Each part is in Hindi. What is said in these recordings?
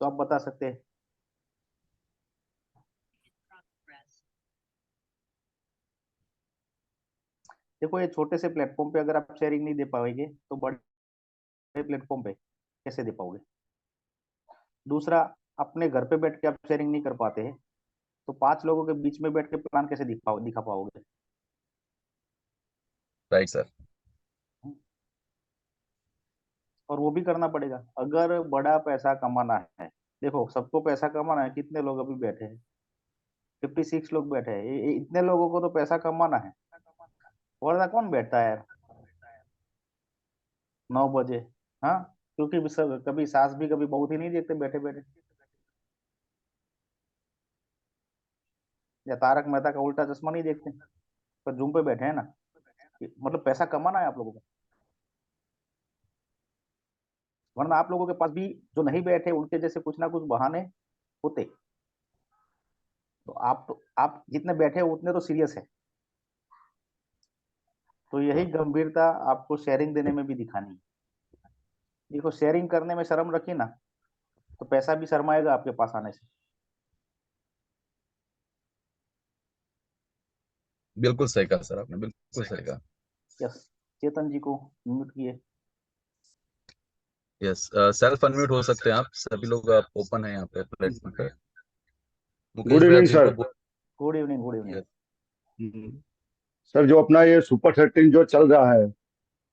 तो आप बता सकते हैं। देखो, ये छोटे से प्लेटफॉर्म पे अगर आप शेयरिंग नहीं दे पाओगे तो बड़े प्लेटफॉर्म पे कैसे दे पाओगे? दूसरा, अपने घर पे बैठ के आप शेयरिंग नहीं कर पाते हैं तो 5 लोगों के बीच में बैठ के प्लान कैसे दिखा पाओगे? Right sir. और वो भी करना पड़ेगा अगर बड़ा पैसा कमाना है। देखो, सबको पैसा कमाना है, कितने लोग अभी बैठे हैं? 56 लोग बैठे हैं। इतने लोगों को तो पैसा कमाना है, वरना कौन बैठता है यार 9 बजे? हाँ, क्योंकि कभी सास भी कभी बहुत ही नहीं देखते बैठे बैठे। या तारक मेहता का उल्टा चश्मा नहीं देखते, पर जूम पे बैठे हैं ना। मतलब पैसा कमाना है आप लोगों को, वरना आप लोगों के पास भी जो नहीं बैठे उनके जैसे कुछ ना कुछ बहाने होते। तो आप जितने बैठे हो उतने तो सीरियस है। तो यही गंभीरता आपको शेयरिंग देने में भी दिखानी है। देखो, शेयरिंग करने में शर्म रखी ना, तो पैसा भी शर्माएगा आपके पास आने से। बिल्कुल सही कहा सर, आपने बिल्कुल सही कहा। यस, चेतन जी को म्यूट किए। यस, सेल्फ अनम्यूट हो सकते हैं आप सभी लोग, आप ओपन है यहाँ पे प्लेटफॉर्म पे। गुड मुकेश भाई, आप इवनिंग जिनको सर। बोल। Good evening, good evening. Yes. Sir, जो अपना ये सुपर 13 जो चल रहा है हम्म।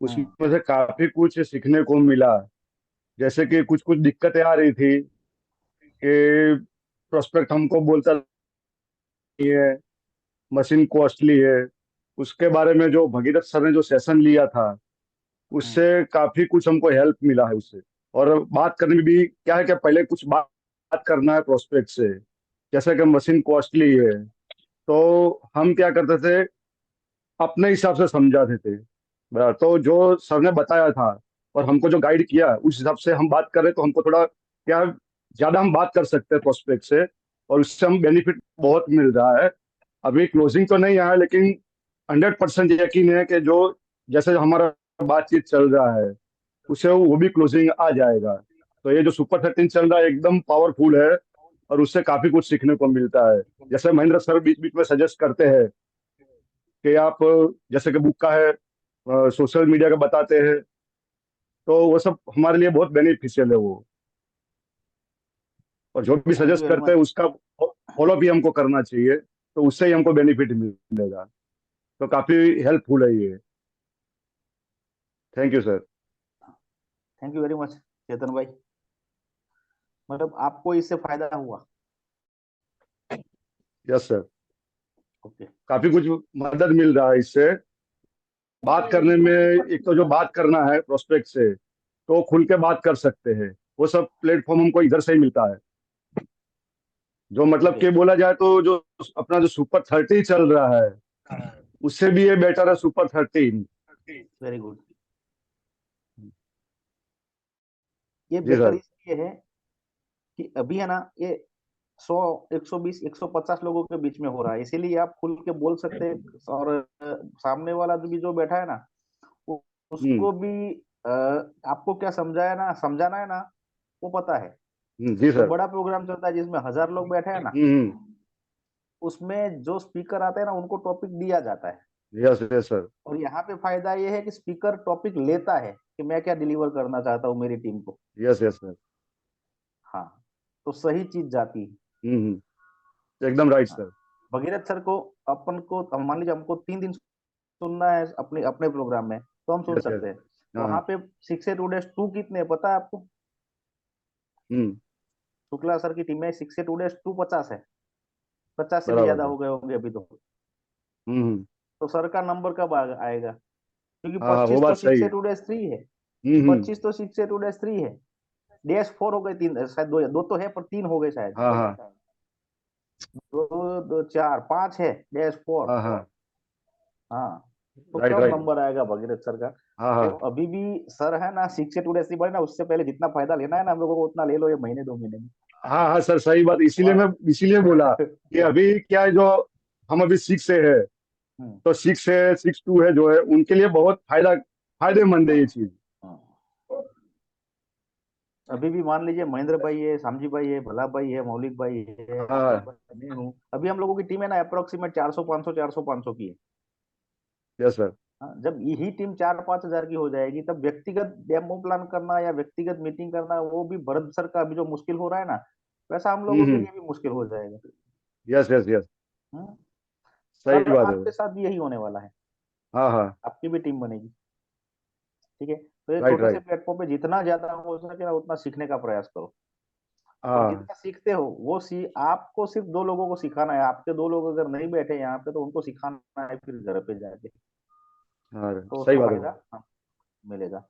उसमें से काफी कुछ सीखने को मिला। जैसे कि कुछ कुछ दिक्कतें आ रही थी कि प्रोस्पेक्ट हमको बोलता नहीं है, मशीन कॉस्टली है। उसके बारे में जो भगीरथ सर ने जो सेशन लिया था हम्म। उससे काफी कुछ हमको हेल्प मिला है उससे। और बात करने में भी क्या है कि पहले कुछ बात करना है प्रोस्पेक्ट से, जैसे कि मशीन कॉस्टली है, तो हम क्या करते थे, अपने हिसाब से समझाते थे। तो जो सर ने बताया था और हमको जो गाइड किया उस हिसाब से हम बात करें तो हमको थोड़ा क्या ज्यादा हम बात कर सकते हैं प्रोस्पेक्ट से, और उससे हम बेनिफिट बहुत मिल रहा है। अभी क्लोजिंग तो नहीं आया, लेकिन 100% यकीन है कि जो जैसे हमारा बातचीत चल रहा है उससे वो भी क्लोजिंग आ जाएगा। तो ये जो सुपर 13 चल रहा है एकदम पावरफुल है, और उससे काफी कुछ सीखने को मिलता है। जैसे महेंद्र सर बीच बीच में सजेस्ट करते हैं कि आप जैसे कि बुक का है, सोशल मीडिया का बताते हैं, तो वो सब हमारे लिए बहुत बेनिफिशियल है वो। और जो भी थैंक यू सजेस्ट वेरी करते हैं मच। उसका फॉलो भी हमको करना चाहिए, तो उससे ही हमको बेनिफिट मिलेगा। तो काफी हेल्पफुल है ये। Thank you sir. Thank you very much Chetan भाई। मतलब आपको इससे फायदा हुआ? Yes sir. ओके। काफी कुछ मदद मिल रहा है इससे। बात करने में, एक तो जो बात करना है प्रोस्पेक्ट से तो खुल के बात कर सकते हैं, वो सब प्लेटफॉर्म हमको इधर से ही मिलता है। जो मतलब ओके। कि बोला जाए तो जो अपना जो सुपर 30 चल रहा है उससे भी ये बेटर है सुपर 13। Very good. ये जी बेटर सर। इसलिए है कि अभी है ना, ये 100, 120, 150 लोगों के बीच में हो रहा है, इसीलिए आप खुल के बोल सकते हैं। और सामने वाला जो भी जो बैठा है ना, हम्म। उसको भी आपको क्या समझाया ना, समझाना है ना, वो पता है। जी जो सर। बड़ा प्रोग्राम चलता है जिसमें 1000 लोग बैठे हैं ना, हम्म। उसमें जो स्पीकर आते हैं ना उनको टॉपिक दिया जाता है। Yes yes sir. और यहाँ पे फायदा ये है कि स्पीकर टॉपिक लेता है कि मैं क्या डिलीवर करना चाहता हूँ मेरी टीम को। Yes yes sir. हाँ, तो सही चीज जाती है। एकदम राइट हाँ, सर। भगीरथ सर को, अपन को मान लीजिए हमको 3 दिन सुनना है अपने अपने प्रोग्राम में, तो हम सुन यस यस। सकते हैं। हाँ। वहां पे 6 A 2 कितने हैं, पता है आपको? हम्म। शुक्ला सर की टीम में 6 A 2 50 है। 50 से भी बराबर ज्यादा सर। हो गए होंगे अभी तो। हम्म। तो सर का नंबर कब आएगा? क्योंकि हाँ हाँ, वो 25 तो बात सही है। 6 A 2 3 है। हम्म। 25 तो 6 A 2 3 है। -4 हो गए, 3 शायद, दो दो तो है पर 3 हो गए शायद। हाँ हाँ। दो, दो, 4, 5 है -4। हाँ हाँ। हाँ, तो राइट कब राइट। नंबर आएगा भगीरथ सर का? हाँ तो हाँ। अभी भी सर है ना, 6 A 2 बढ़े ना, उससे पहले जितना फायदा लेना है ना हम लोगों को उतना ले लो, ये महीने 2 महीने में। हाँ हाँ सर, सही बात। इसीलिए मैं वाह। इसीलिए बोला कि अभी क्या है, जो हम अभी 6 से है, हम्म। तो 6 है 6 2 है जो है उनके लिए बहुत फायदेमंद है ये चीज। हम्म। अभी भी मान लीजिए महेंद्र भाई है, सामजी भाई है, भला भाई है, मौलिक भाई है, आशीष हाँ। भाई, मैं हूँ। अभी हम लोगों की टीम है ना अप्रोक्सीमेट 400 500 की है। Yes sir. हाँ, जब यही टीम 4 5 हजार की हो जाएगी तब व्यक्तिगत डेमो प्लान करना या व्यक्तिगत मीटिंग करना वो भी भरत सर का अभी जो मुश्किल हो रहा है ना, वैसा हम लोगों के हम्म। लिए भी मुश्किल हो जाएगा। Yes yes yes. हम्म, सही कल बात है आपके सर। साथ भी यही होने वाला है। हाँ हाँ। आपकी भी टीम बनेगी। ठीक है, तो ये राइट छोटे से राइट। प्लेटफॉर्म पे जितना ज्यादा हो सके ना उतना सीखने का प्रयास करो। और हाँ जितना सीखते हो वो आपको सिर्फ 2 लोगों को सिखाना है। आपके 2 लोग अगर नहीं बैठे यहाँ पे तो उनको सिखाना है फिर घर पे जाके, हाँ। तो सही उसका बात है फायदा सर। मिलेगा।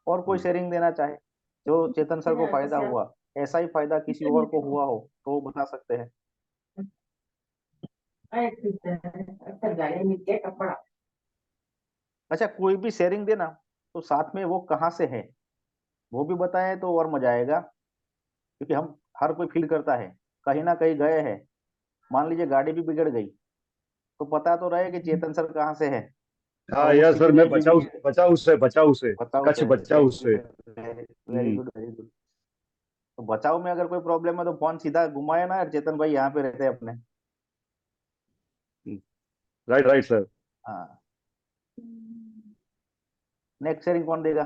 और कोई हम्म। शेयरिंग देना चाहे, जो चेतन सर को फायदा हुआ ऐसा ही फायदा किसी और को हुआ हो तो वो बता सकते हैं। अच्छा, कोई भी शेयरिंग देना तो साथ में वो कहाँ से है वो भी बताएं तो और मजा आएगा। क्योंकि हम हर कोई फील करता है कहीं ना कहीं गए हैं। मान लीजिए गाड़ी भी बिगड़ गई तो पता तो रहे कि चेतन सर कहाँ से है। और हाँ वो यस सर, मैं सीक्रेट जो भी बचाऊ है बचाऊ से, बचाऊ से, बताओ कच्छ से। बचाऊ से। Very hmm. Good very good. तो बचाओ में अगर कोई प्रॉब्लम है तो फोन सीधा घुमाए ना यार, चेतन भाई यहाँ पे रहते हैं अपने। Right right sir. हाँ, नेक्स्ट शेयरिंग कौन देगा?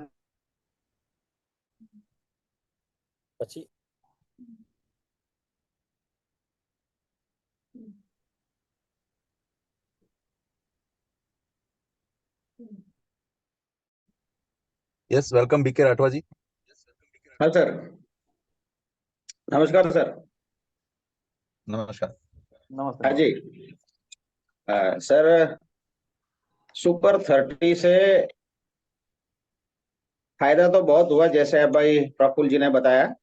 પછી यस, वेलकम बीके राठवा जी। हाँ सर, नमस्कार सर। नमस्कार। नमस्ते हाँ जी। नमस्ते। सर, सुपर 30 से फायदा तो बहुत हुआ जैसे अब भाई प्रफुल्ल जी ने बताया।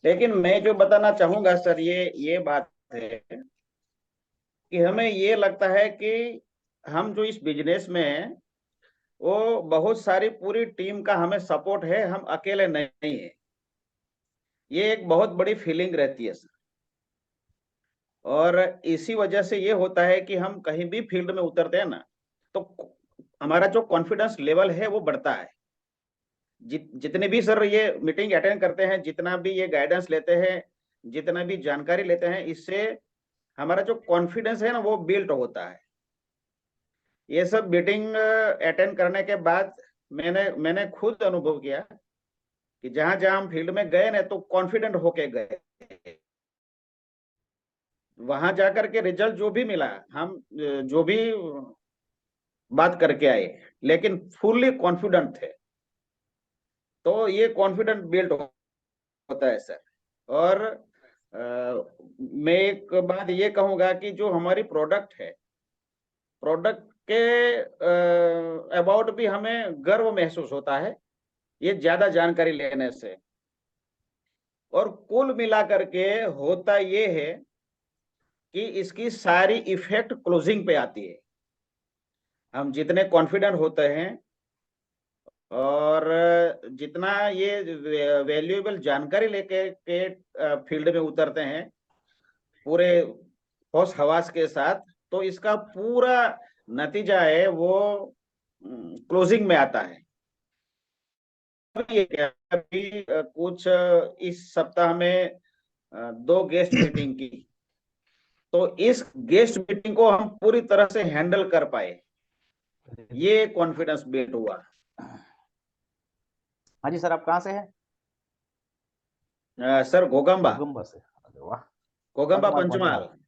लेकिन मैं जो बताना चाहूंगा सर, ये बात है कि हमें ये लगता है कि हम जो इस बिजनेस में हैं वो बहुत सारी पूरी टीम का हमें सपोर्ट है, हम अकेले नहीं है। ये एक बहुत बड़ी फीलिंग रहती है सर। और इसी वजह से ये होता है कि हम कहीं भी फील्ड में उतरते हैं ना, तो हमारा जो कॉन्फिडेंस लेवल है वो बढ़ता है। जितने भी सर ये मीटिंग अटेंड करते हैं, जितना भी ये गाइडेंस लेते हैं, जितना भी जानकारी लेते हैं, इससे हमारा जो कॉन्फिडेंस है ना वो बिल्ड होता है। ये सब मीटिंग अटेंड करने के बाद मैंने मैंने खुद अनुभव किया कि जहां जहां हम फील्ड में गए ना तो कॉन्फिडेंट होके गए। वहां जाकर के रिजल्ट जो भी मिला, हम जो भी बात करके आए, लेकिन फुल्ली कॉन्फिडेंट थे। तो ये कॉन्फिडेंट बिल्ड होता है सर। और मैं एक बात ये कहूंगा कि जो हमारी प्रोडक्ट है, प्रोडक्ट के अबाउट भी हमें गर्व महसूस होता है ये ज्यादा जानकारी लेने से। और कुल मिलाकर के होता ये है कि इसकी सारी इफेक्ट क्लोजिंग पे आती है। हम जितने कॉन्फिडेंट होते हैं और जितना ये वैल्यूएबल जानकारी लेके के फील्ड में उतरते हैं पूरे होश हवास के साथ, तो इसका पूरा नतीजा है वो क्लोजिंग में आता है। अभी ये क्या, अभी कुछ इस सप्ताह में 2 गेस्ट मीटिंग की, तो इस गेस्ट मीटिंग को हम पूरी तरह से हैंडल कर पाए, ये कॉन्फिडेंस बिल्ड हुआ। हाँ जी सर, आप कहाँ से हैं? सर, घोगंबा। भूगंबा से, अरे वाह। घोगंबा पंचमहाल पंचमहाल। Panchmahal,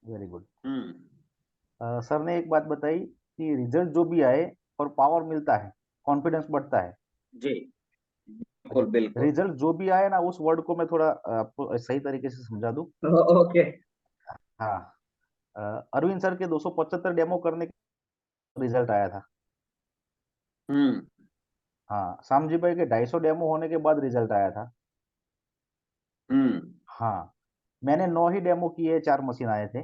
very good. हम्म। सर ने एक बात बताई कि रिजल्ट जो भी आए और पावर मिलता है, कॉन्फिडेंस बढ़ता है। जी, बिल्कुल बिल्कुल। रिजल्ट जो भी आए ना उस वर्ड को मैं थोड़ा आपको सही तरीके से समझा दूं। ओके। हाँ, अरविंद सर के 275 डेमो करने का रिजल्ट आया था। हम्म। हाँ, सामजी भाई के 250 डेमो होने के बाद रिजल्ट आया था। हम्म। हाँ, मैंने 9 ही डेमो किए, 4 मशीन आए थे।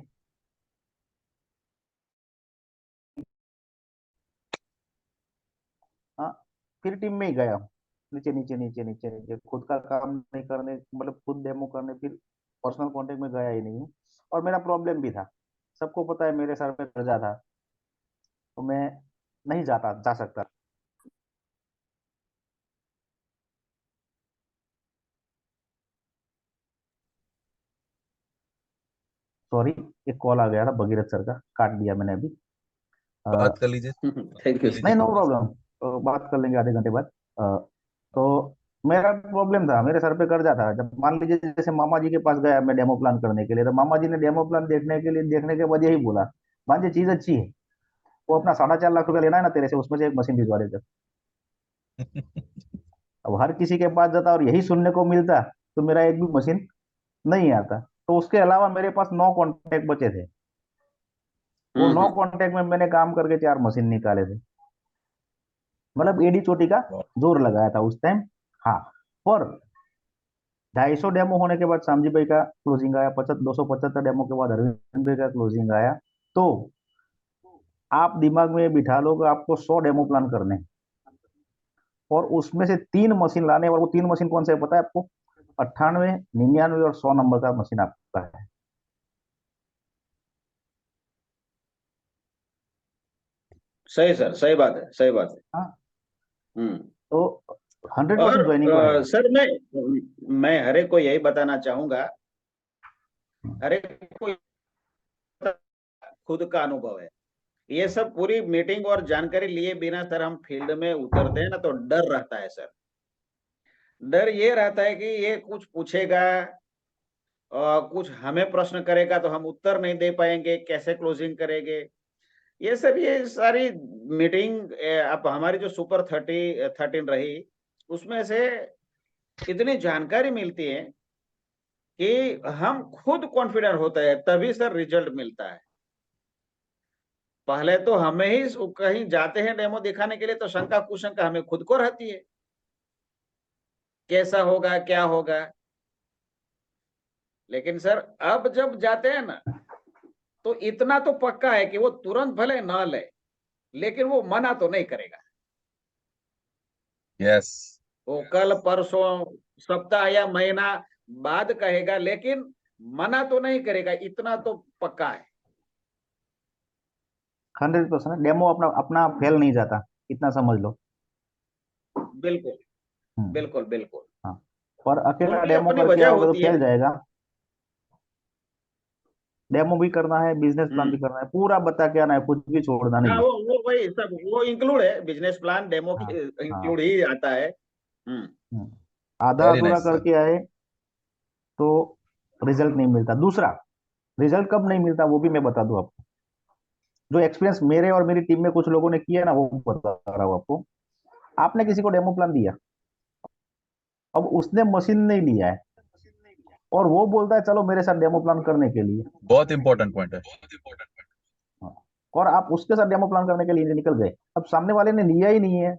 हाँ, फिर टीम में ही गया हूँ, नीचे नीचे नीचे नीचे नीचे, खुद का काम नहीं करने, मतलब खुद डेमो करने, फिर पर्सनल कांटेक्ट में गया ही नहीं हूँ। और मेरा प्रॉब्लम भी था, सबको पता है मेरे सर पे कर्जा था, तो मैं नहीं जा सकता। सॉरी, एक कॉल आ गया था भगीरथ सर का, काट दिया मैंने अभी। बात कर लीजिए, थैंक यू कर लीजिए नहीं, नो प्लीज। प्रॉब्लम, तो बात कर लेंगे आधे घंटे बाद। तो मेरा प्रॉब्लम था, मेरे सर पे कर्जा था। जब मान लीजिए जैसे मामा जी के पास गया मैं डेमो प्लान करने के लिए, तो मामा जी ने डेमो प्लान देखने के बाद यही बोला, मान जी चीज अच्छी है, वो अपना 4.5 लाख रुपया लेना है ना तेरे से, उसमें से एक मशीन भिजवा देते। अब हर किसी के पास जाता और यही सुनने को मिलता, तो मेरा एक भी मशीन नहीं आता। तो उसके अलावा मेरे पास 9 कॉन्टेक्ट बचे थे। वो 9 कॉन्टेक्ट में मैंने काम करके 4 मशीन निकाले थे। मतलब एडी चोटी का जोर लगाया था उस टाइम। हाँ, पर 250 डेमो होने के बाद सामजी भाई का क्लोजिंग आया, 275 डेमो के बाद अरविंद भाई का क्लोजिंग आया। तो आप दिमाग में बिठा लो कि आपको 100 डेमो प्लान करने हैं, और उसमें से 3 मशीन लाने, और वो 3 मशीन कौन से है पता है आपको? 98, 99 और 100 नंबर का मशीन आपका है। सही सर, सही बात है, सही बात है। हाँ, हम्म। तो 100% और ज्वाइनिंग को आएगा। सर मैं हर एक को यही बताना चाहूंगा, हर एक को खुद का अनुभव है। ये सब पूरी मीटिंग और जानकारी लिए बिना सर हम फील्ड में उतरते हैं ना, तो डर रहता है सर। डर ये रहता है कि ये कुछ पूछेगा और कुछ हमें प्रश्न करेगा तो हम उत्तर नहीं दे पाएंगे, कैसे क्लोजिंग करेंगे। ये सारी मीटिंग अब हमारी जो सुपर 13 रही, उसमें से इतनी जानकारी मिलती है कि हम खुद कॉन्फिडेंट होते हैं, तभी सर रिजल्ट मिलता है। पहले तो हमें ही कहीं जाते हैं डेमो दिखाने के लिए तो शंका कुशंका हमें खुद को रहती है, कैसा होगा क्या होगा। लेकिन सर अब जब जाते हैं ना, तो इतना तो पक्का है कि वो तुरंत भले ना ले, लेकिन वो मना तो नहीं करेगा। यस। वो कल परसों सप्ताह या महीना बाद कहेगा, लेकिन मना तो नहीं करेगा, इतना तो पक्का है। 100% डेमो अपना अपना फेल नहीं जाता, इतना समझ लो। बिल्कुल हम्म, बिल्कुल बिल्कुल। हाँ। और अकेला उनकी डेमो अपनी करके वजह आओगे तो होती है। फेल जाएगा। डेमो भी करना है, बिजनेस प्लान भी हम्म। करना है, पूरा बता के आना है, कुछ भी छोड़ना हाँ, नहीं है। वो वही सब वो इंक्लूड है, बिजनेस प्लान डेमो हाँ, की हाँ। इंक्लूड ही आता है। हम्म। हम्म। आधा वेरी अधूरा नाइस सर। करके आए तो रिजल्ट नहीं मिलता। दूसरा, रिजल्ट कब नहीं मिलता वो भी मैं बता दूं आपको। जो एक्सपीरियंस मेरे और मेरी टीम में कुछ लोगों ने किया ना, वो बता रहा हूँ आपको। आपने किसी को डेमो प्लान दिया, अब उसने मशीन नहीं लिया है, और वो बोलता है चलो मेरे साथ डेमो प्लान करने के लिए। बहुत इंपॉर्टेंट पॉइंट है। हाँ। और आप उसके साथ डेमो प्लान करने के लिए निकल गए, अब सामने वाले ने लिया ही नहीं है,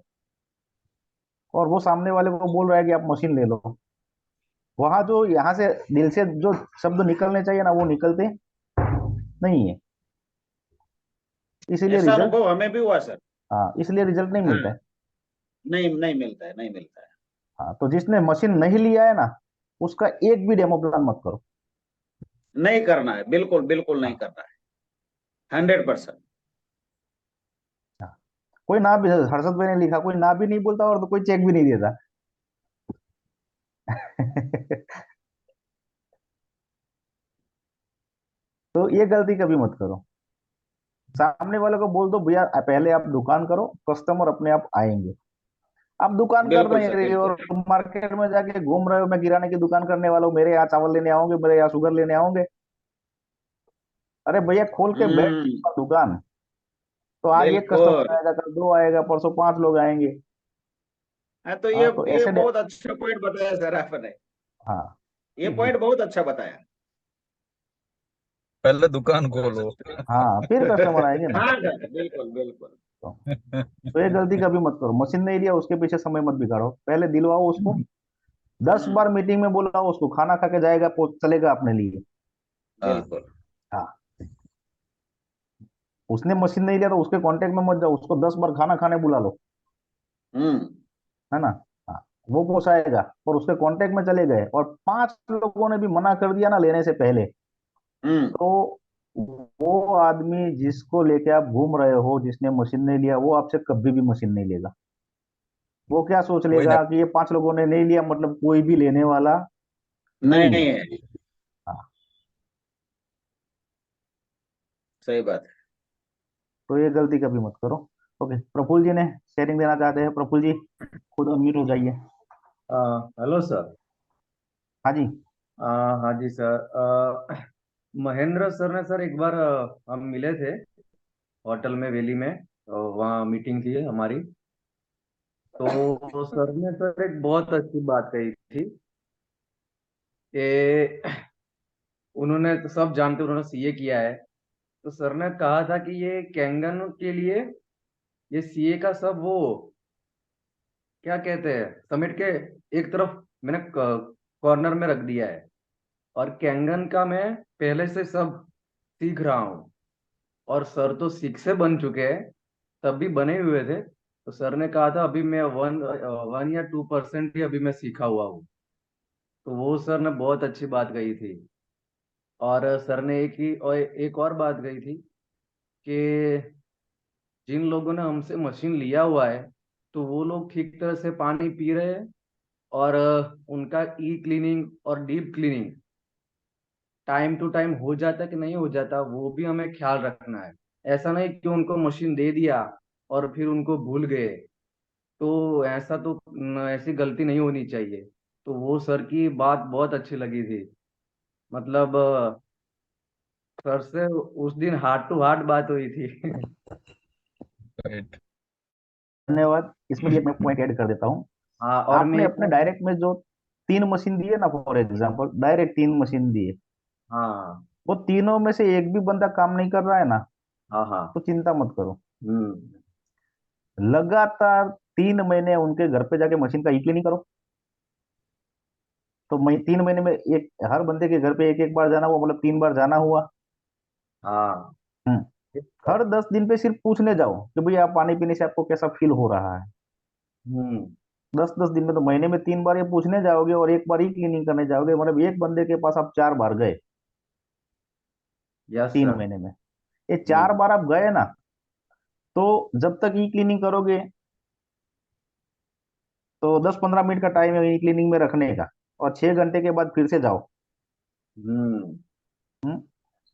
और वो सामने वाले को बोल रहा है कि आप मशीन ले लो। वहां जो यहाँ से दिल से जो शब्द निकलने चाहिए ना, वो निकलते नहीं है। इसीलिए ऐसा रिजल्ट, अनुभव हमें भी हुआ सर। हाँ, इसलिए रिजल्ट नहीं हाँ, मिलता है। नहीं नहीं मिलता है, नहीं मिलता है। हाँ, तो जिसने मशीन नहीं लिया है ना, उसका एक भी डेमो प्लान मत करो। नहीं करना है, बिल्कुल बिल्कुल नहीं हाँ, करना है। 100%। हाँ। कोई ना भी, हर्षद भाई ने लिखा, कोई ना भी नहीं बोलता और तो कोई चेक भी नहीं देता। तो ये गलती कभी मत करो। सामने वाले को बोल दो भैया पहले आप दुकान करो, कस्टमर अपने आप आएंगे। आप दुकान कर बिल्कुल नहीं सर, रही हो बिल्कुल। और मार्केट में जाके घूम रहे हो, मैं किराने की दुकान करने वाला हूँ, मेरे यहाँ चावल लेने आओगे, मेरे यहाँ शुगर लेने आओगे। अरे भैया खोल के बैठ हम्म। दुकान, तो आज एक बिल्कुल। कस्टमर आएगा, कल 2 आएगा, परसों 5 लोग आएंगे। हाँ, तो हाँ, ये तो ये ऐसे बहुत अच्छा पॉइंट बताया सर आपने। हाँ। ये पॉइंट बहुत अच्छा बताया। पहले दुकान खोलो। हाँ, फिर कस्टमर आएंगे ना। हाँ सर, बिल्कुल बिल्कुल। तो, तो ये गलती कभी मत करो, मशीन नहीं लिया उसके पीछे समय मत बिगाड़ो, पहले दिलवाओ उसको। 10 बार हम्म। मीटिंग में बोला उसको, खाना खा के जाएगा, चलेगा अपने लिए। हाँ। बिल्कुल। हाँ, उसने मशीन नहीं लिया तो उसके कांटेक्ट में मत जाओ, उसको 10 बार खाना खाने बुला लो, हम्म। है ना। हाँ, वो पोसाएगा। और उसके कांटेक्ट में चले गए और 5 लोगों ने भी मना कर दिया ना लेने से पहले, हम्म। तो वो आदमी जिसको लेके आप घूम रहे हो, जिसने मशीन नहीं लिया, वो आपसे कभी भी मशीन नहीं लेगा। वो क्या सोच वही ना। लेगा कि ये 5 लोगों ने नहीं लिया, मतलब कोई भी लेने वाला नहीं नहीं है। है। हाँ, सही बात है। तो ये गलती कभी मत करो। ओके, प्रफुल्ल जी ने शेयरिंग देना चाहते हैं। प्रफुल्ल जी खुद अनम्यूट हो जाइए। Hello sir. हाँ जी। हाँ जी सर। महेंद्र सर ने सर एक बार हम मिले थे होटल में वैली में, वहाँ मीटिंग थी हमारी। तो सर ने सर एक बहुत अच्छी बात कही थी कि उन्होंने तो सब जानते, उन्होंने सीए किया है। तो सर ने कहा था कि ये कैंगन के लिए ये सीए का सब वो क्या कहते हैं समेट के एक तरफ मैंने कॉर्नर में रख दिया है, और कैंगन का मैं पहले से सब सीख रहा हूँ। और सर तो सीख से बन चुके हैं, तब भी बने हुए थे। तो सर ने कहा था अभी मैं 1 या 2% ही अभी मैं सीखा हुआ हूँ। तो वो सर ने बहुत अच्छी बात कही थी। और सर ने एक और बात कही थी कि जिन लोगों ने हमसे मशीन लिया हुआ है तो वो लोग ठीक तरह से पानी पी रहे हैं, और उनका ई क्लीनिंग और deep cleaning time to time हो जाता है कि नहीं हो जाता, वो भी हमें ख्याल रखना है। ऐसा नहीं कि उनको मशीन दे दिया और फिर उनको भूल गए। तो ऐसा तो ऐसी गलती नहीं होनी चाहिए। तो वो सर की बात बहुत अच्छी लगी थी। मतलब सर से उस दिन हार्ट टू हार्ट बात हुई थी। राइट। धन्यवाद। इसमें भी एक मैं पॉइंट ऐड कर देता हूँ। हाँ, और मैं आपने अपने डायरेक्ट में जो 3 मशीन दिए ना, फॉर एग्जाम्पल डायरेक्ट 3 मशीन दिए, हाँ वो तीनों में से एक भी बंदा काम नहीं कर रहा है ना, हाँ हाँ। तो चिंता मत करो। हम्म। लगातार 3 महीने उनके घर पे जाके मशीन का ई क्लीनिंग करो। तो 3 महीने में एक हर बंदे के घर पे एक एक बार जाना हुआ, मतलब 3 बार जाना हुआ। हाँ। हम्म। हर 10 दिन पे सिर्फ पूछने जाओ कि भैया आप पानी पीने से आपको कैसा फील हो रहा है। हम्म। 10 10 दिन में तो महीने में 3 बार ये पूछने जाओगे और एक बार ही क्लीनिंग करने जाओगे, मतलब एक बंदे के पास आप 4 बार गए यस तीन सर। महीने में। ये चार हम्म। बार आप गए ना, तो जब तक ई क्लीनिंग करोगे तो 10 15 मिनट का टाइम है ई क्लीनिंग में रखने का, और 6 घंटे के बाद फिर से जाओ। हम्म। हम्म,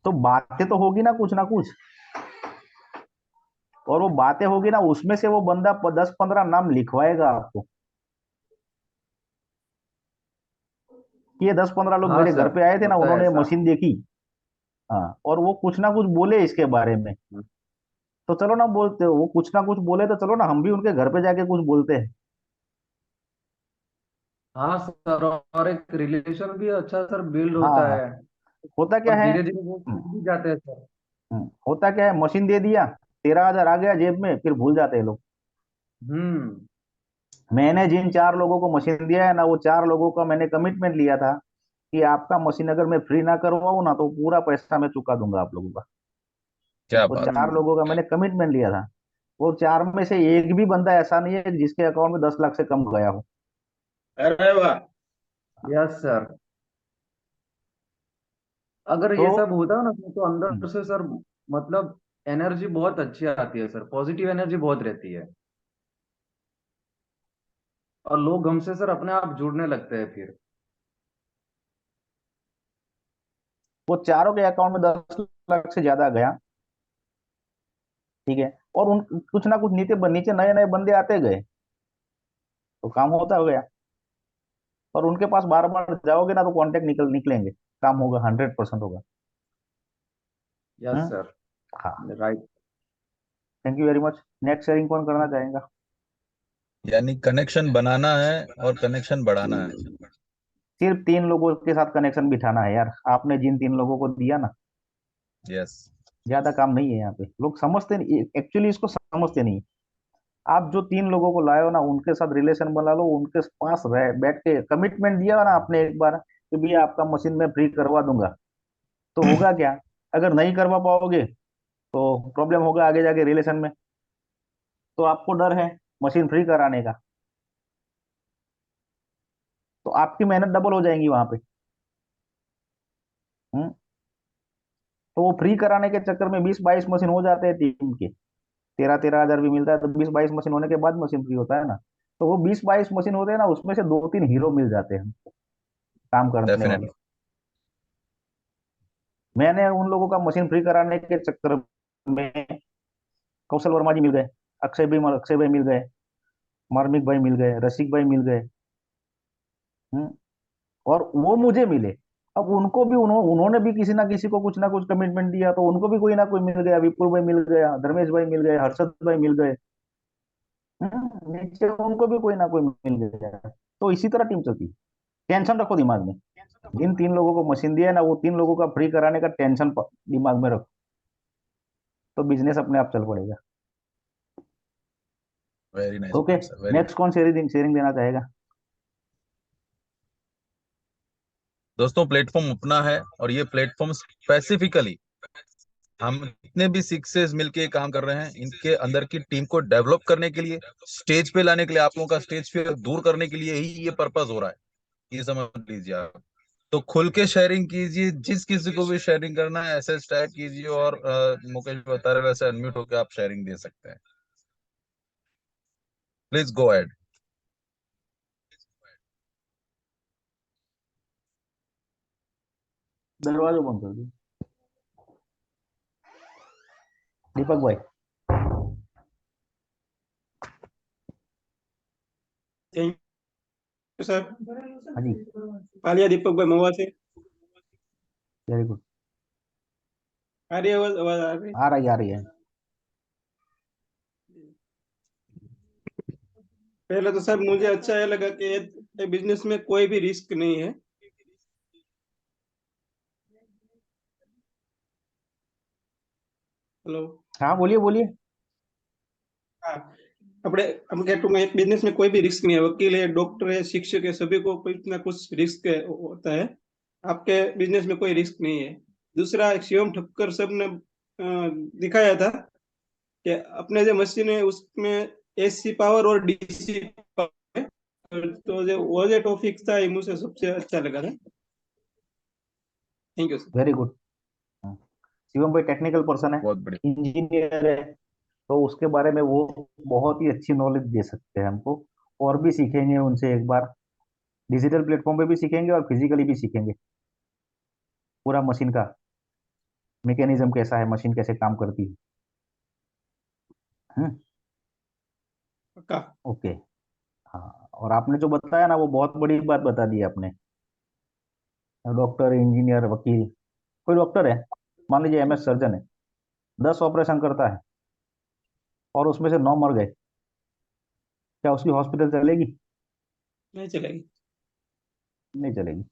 तो बातें तो होगी ना कुछ ना कुछ, और वो बातें होगी ना, उसमें से वो बंदा 10 15 नाम लिखवाएगा आपको कि ये 10 15 लोग हाँ मेरे घर सर, पे आए थे ना, होता है उन्होंने ऐसा। मशीन देखी। हाँ, और वो कुछ ना कुछ बोले इसके बारे में। तो चलो ना, बोलते हो वो कुछ ना कुछ बोले तो चलो ना हम भी उनके घर पे जाके कुछ बोलते हैं। हाँ सर, और एक रिलेशन भी अच्छा सर बिल्ड होता हाँ, है। होता क्या और है। धीरे धीरे वो हम्म, सीख भी जाते हैं सर। होता क्या है, मशीन दे दिया, 13,000 आ गया जेब में, फिर भूल जाते हैं लोग। हम्म। मैंने जिन 4 लोगों को मशीन दिया है ना, वो 4 लोगों का मैंने कमिटमेंट लिया था कि आपका मशीन अगर मैं फ्री ना करवाऊँ ना, तो पूरा पैसा मैं चुका दूंगा आप लोगों का। क्या वो बात। 4 लोगों का मैंने कमिटमेंट लिया था। वो 4 में से एक भी बंदा ऐसा नहीं है जिसके अकाउंट में 10 लाख से कम गया हो। अरे वाह। Yes sir. अगर तो ये सब होता है ना तो हम्म, अंदर से सर, मतलब एनर्जी बहुत अच्छी आती है सर, पॉजिटिव एनर्जी बहुत रहती है। और लोग हमसे सर अपने आप जुड़ने लगते हैं फिर। वो चारों के अकाउंट में 10 लाख से ज्यादा गया। ठीक है, और उन कुछ ना कुछ नीचे नीचे नए नए बंदे आते गए, तो काम होता हो गया। और उनके पास बार बार जाओगे ना, तो कांटेक्ट निकलेंगे, काम होगा, 100% होगा। यस हम्म। सर। हाँ। Right. Thank you very much. Next sharing कौन करना चाहेगा। यानी कनेक्शन बनाना है और कनेक्शन बढ़ाना है। सिर्फ 3 लोगों के साथ कनेक्शन बिठाना है यार, आपने जिन 3 लोगों को दिया ना, यस। ज्यादा काम नहीं है यहाँ पे। लोग समझते नहीं, एक्चुअली इसको समझते नहीं। आप जो 3 लोगों को लाए हो ना, उनके साथ रिलेशन बना लो, उनके पास रह बैठ के कमिटमेंट दिया ना आपने एक बार कि भैया आपका मशीन में फ्री करवा दूंगा, तो होगा क्या, अगर नहीं करवा पाओगे तो प्रॉब्लम होगा आगे जाके रिलेशन में। तो आपको डर है मशीन फ्री कराने का, तो आपकी मेहनत डबल हो जाएंगी वहां पे। हम्म। तो वो फ्री कराने के चक्कर में 20 22 मशीन हो जाते हैं टीम के, 13 13 हजार भी मिलता है, तो 20 22 मशीन होने के बाद मशीन फ्री होता है ना। तो वो 20 22 मशीन होते हैं ना, उसमें से 2 3 हीरो मिल जाते हैं काम करने वाले। डेफिनेटली। मैंने उन लोगों का मशीन फ्री कराने के चक्कर में कौशल वर्मा जी मिल गए, अक्षय भाई मिल गए, मार्मिक भाई मिल गए, रसिक भाई मिल गए। हम्म, और वो मुझे मिले। अब उनको भी उन्होंने भी किसी ना किसी को कुछ ना कुछ कमिटमेंट दिया, तो उनको भी कोई ना कोई मिल गया, विपुल भाई मिल गया, धर्मेश भाई मिल गए, हर्षद भाई मिल गए। नीचे उनको भी कोई ना कोई मिल गया। तो इसी तरह टीम चलती है। टेंशन रखो दिमाग में, जिन 3 लोगों को मशीन दिया है ना, वो 3 लोगों का फ्री कराने का टेंशन दिमाग में रखो, तो बिजनेस अपने आप चल पड़ेगा। Very nice okay, point sir, very. Next कौन शेयरिंग शेयरिंग देना चाहेगा? दोस्तों प्लेटफॉर्म अपना है, और ये प्लेटफॉर्म स्पेसिफिकली हम जितने भी सिक्सेस मिलके काम कर रहे हैं, इनके अंदर की टीम को डेवलप करने के लिए, स्टेज पे लाने के लिए, आप लोगों का स्टेज फियर दूर करने के लिए ही ये पर्पस हो रहा है। ये समझ लीजिए आप। तो खुल के शेयरिंग कीजिए, जिस किसी को भी शेयरिंग करना है ऐसे टैग कीजिए, और मुकेश बता रहे वैसे अनम्यूट होकर आप शेयरिंग दे सकते हैं। Please go ahead. दरवाजा बंद कर दो, दीपक भाई। Thank you sir. हाँ जी, पालिया दीपक भाई महुआ से। Very good. आ रही है आवाज? आवाज आ रही आ रही है। पहले तो सर मुझे अच्छा ये लगा कि बिजनेस में कोई भी रिस्क नहीं है। हेलो। हाँ बोलिए बोलिए। हाँ, अपने हम कहते हैं एक बिजनेस में कोई भी रिस्क नहीं है। वकील है, डॉक्टर है, शिक्षक है, सभी को कुछ ना कुछ रिस्क होता है। आपके बिजनेस में कोई रिस्क नहीं है। दूसरा, एक शिवम ठक्कर सब ने दिखाया था कि अपने जो मशीन है उसमें एसी पावर और डीसी पावर है। तो जो वो जो टॉपिक था ये मुझे सबसे अच्छा लगा था। Thank you sir. Very good. Shivam भाई टेक्निकल पर्सन है, बहुत बढ़िया। इंजीनियर है, तो उसके बारे में वो बहुत ही अच्छी नॉलेज दे सकते हैं हमको। और भी सीखेंगे उनसे एक बार, डिजिटल प्लेटफॉर्म पे भी सीखेंगे और फिजिकली भी सीखेंगे, पूरा मशीन का मैकेनिज्म कैसा है, मशीन कैसे काम करती है। हम्म, पक्का। ओके। हाँ, और आपने जो बताया ना, वो बहुत बड़ी बात बता दी आपने। डॉक्टर, इंजीनियर, वकील। कोई डॉक्टर है, मान लीजिए एमएस सर्जन है, 10 ऑपरेशन करता है और उसमें से 9 मर गए, क्या उसकी हॉस्पिटल चलेगी? नहीं चलेगी। नहीं चलेगी।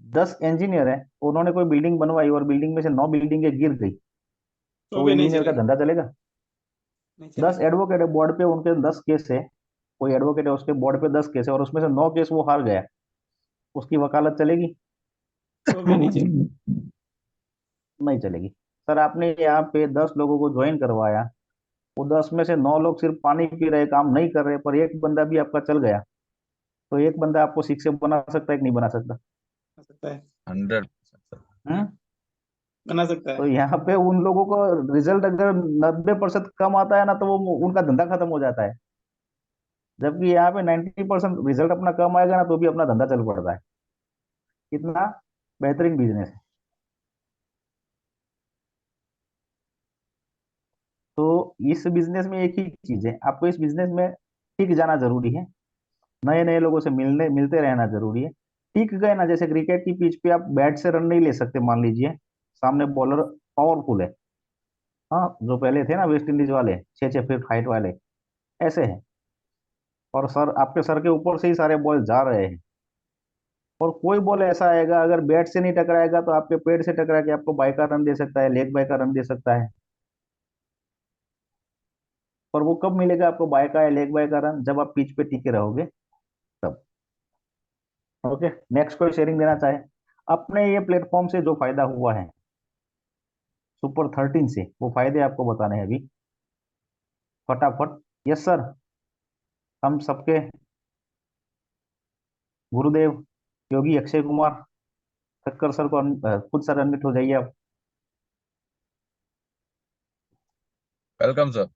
10 इंजीनियर है, उन्होंने कोई बिल्डिंग बनवाई और बिल्डिंग में से 9 बिल्डिंगें गिर गई, तो तो वो भी नहीं इंजीनियर का चलेगी। धंधा चलेगा? नहीं 10 चलेगी। एडवोकेट है बोर्ड पे, उनके 10 केस है, कोई एडवोकेट है उसके बोर्ड पे 10 केस है और उसमें से 9 केस वो हार गया, उसकी वकालत चलेगी? तो भी नहीं चलेगी। नहीं चलेगी। सर आपने यहाँ पे 10 लोगों को ज्वाइन करवाया, वो 10 में से 9 लोग सिर्फ पानी पी रहे, काम नहीं कर रहे, पर एक बंदा भी आपका चल गया, तो एक बंदा आपको शिक्षक बना सकता है कि नहीं बना सकता? बना सकता है। 100%। हम्म। बना सकता तो है। यहाँ पे उन लोगों को रिजल्ट अगर 90% कम आता है ना, तो वो उनका धंधा खत्म हो जाता है। जबकि यहाँ पे 90% रिजल्ट अपना कम आएगा ना, तो भी अपना धंधा चल पड़ता है। कितना बेहतरीन बिजनेस है। तो इस बिजनेस में एक ही चीज है, आपको इस बिजनेस में टिक जाना जरूरी है, नए नए लोगों से मिलते रहना जरूरी है। टिक गए ना, जैसे क्रिकेट की पिच पे आप बैट से रन नहीं ले सकते, मान लीजिए सामने बॉलर पावरफुल है, हाँ, जो पहले थे ना वेस्ट इंडीज वाले, 6 6 फीट हाइट वाले, ऐसे हैं, और सर आपके सर के ऊपर से ही सारे बॉल जा रहे हैं, और कोई बॉल ऐसा आएगा अगर बैट से नहीं टकराएगा तो आपके पेड़ से टकरा के आपको बाई का रन दे सकता है, लेग बाई का रन दे सकता है। पर वो कब मिलेगा आपको बाय का या लेग बाय का रन? जब आप पिच पे टिके रहोगे, तब। ओके, नेक्स्ट कोई शेयरिंग देना चाहे? अपने ये प्लेटफॉर्म से जो फायदा हुआ है सुपर 13 से, वो फायदे आपको बताने हैं अभी, फटाफट। यस सर, हम सबके गुरुदेव योगी अक्षय कुमार ठक्कर सर को खुद सर अनमिट हो जाइए आप। Welcome sir.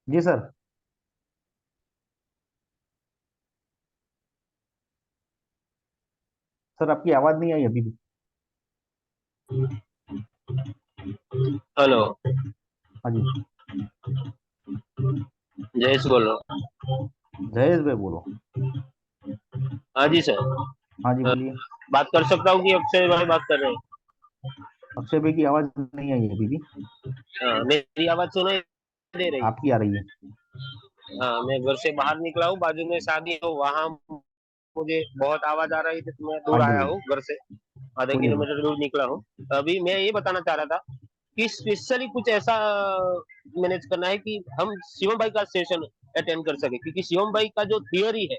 जी सर। सर आपकी आवाज नहीं आई अभी भी। हेलो, हाँ जी, जयेश बोल रहा जयेश भाई बोलो। हूँ। हाँ जी सर। हाँ जी अ, बोलिए। बात कर सकता हूँ कि अक्षय भाई बात कर रहे हैं? अक्षय भाई की आवाज नहीं आई अभी भी। हाँ, मेरी आवाज सुनाई दे रही? आपकी आ रही है। हाँ, मैं घर से बाहर निकला हूँ, बाजू में शादी है, वहाँ मुझे बहुत आवाज आ रही थी, तो मैं हाँ दूर जी आया बोलिए। हूँ घर से, आधे बोलिए बोलिए। किलोमीटर दूर निकला हूँ। अभी मैं ये बताना चाह रहा था कि स्पेशली कुछ ऐसा मैनेज करना है कि हम शिवम भाई का सेशन अटेंड कर सके, क्योंकि शिवम भाई का जो थियोरी है,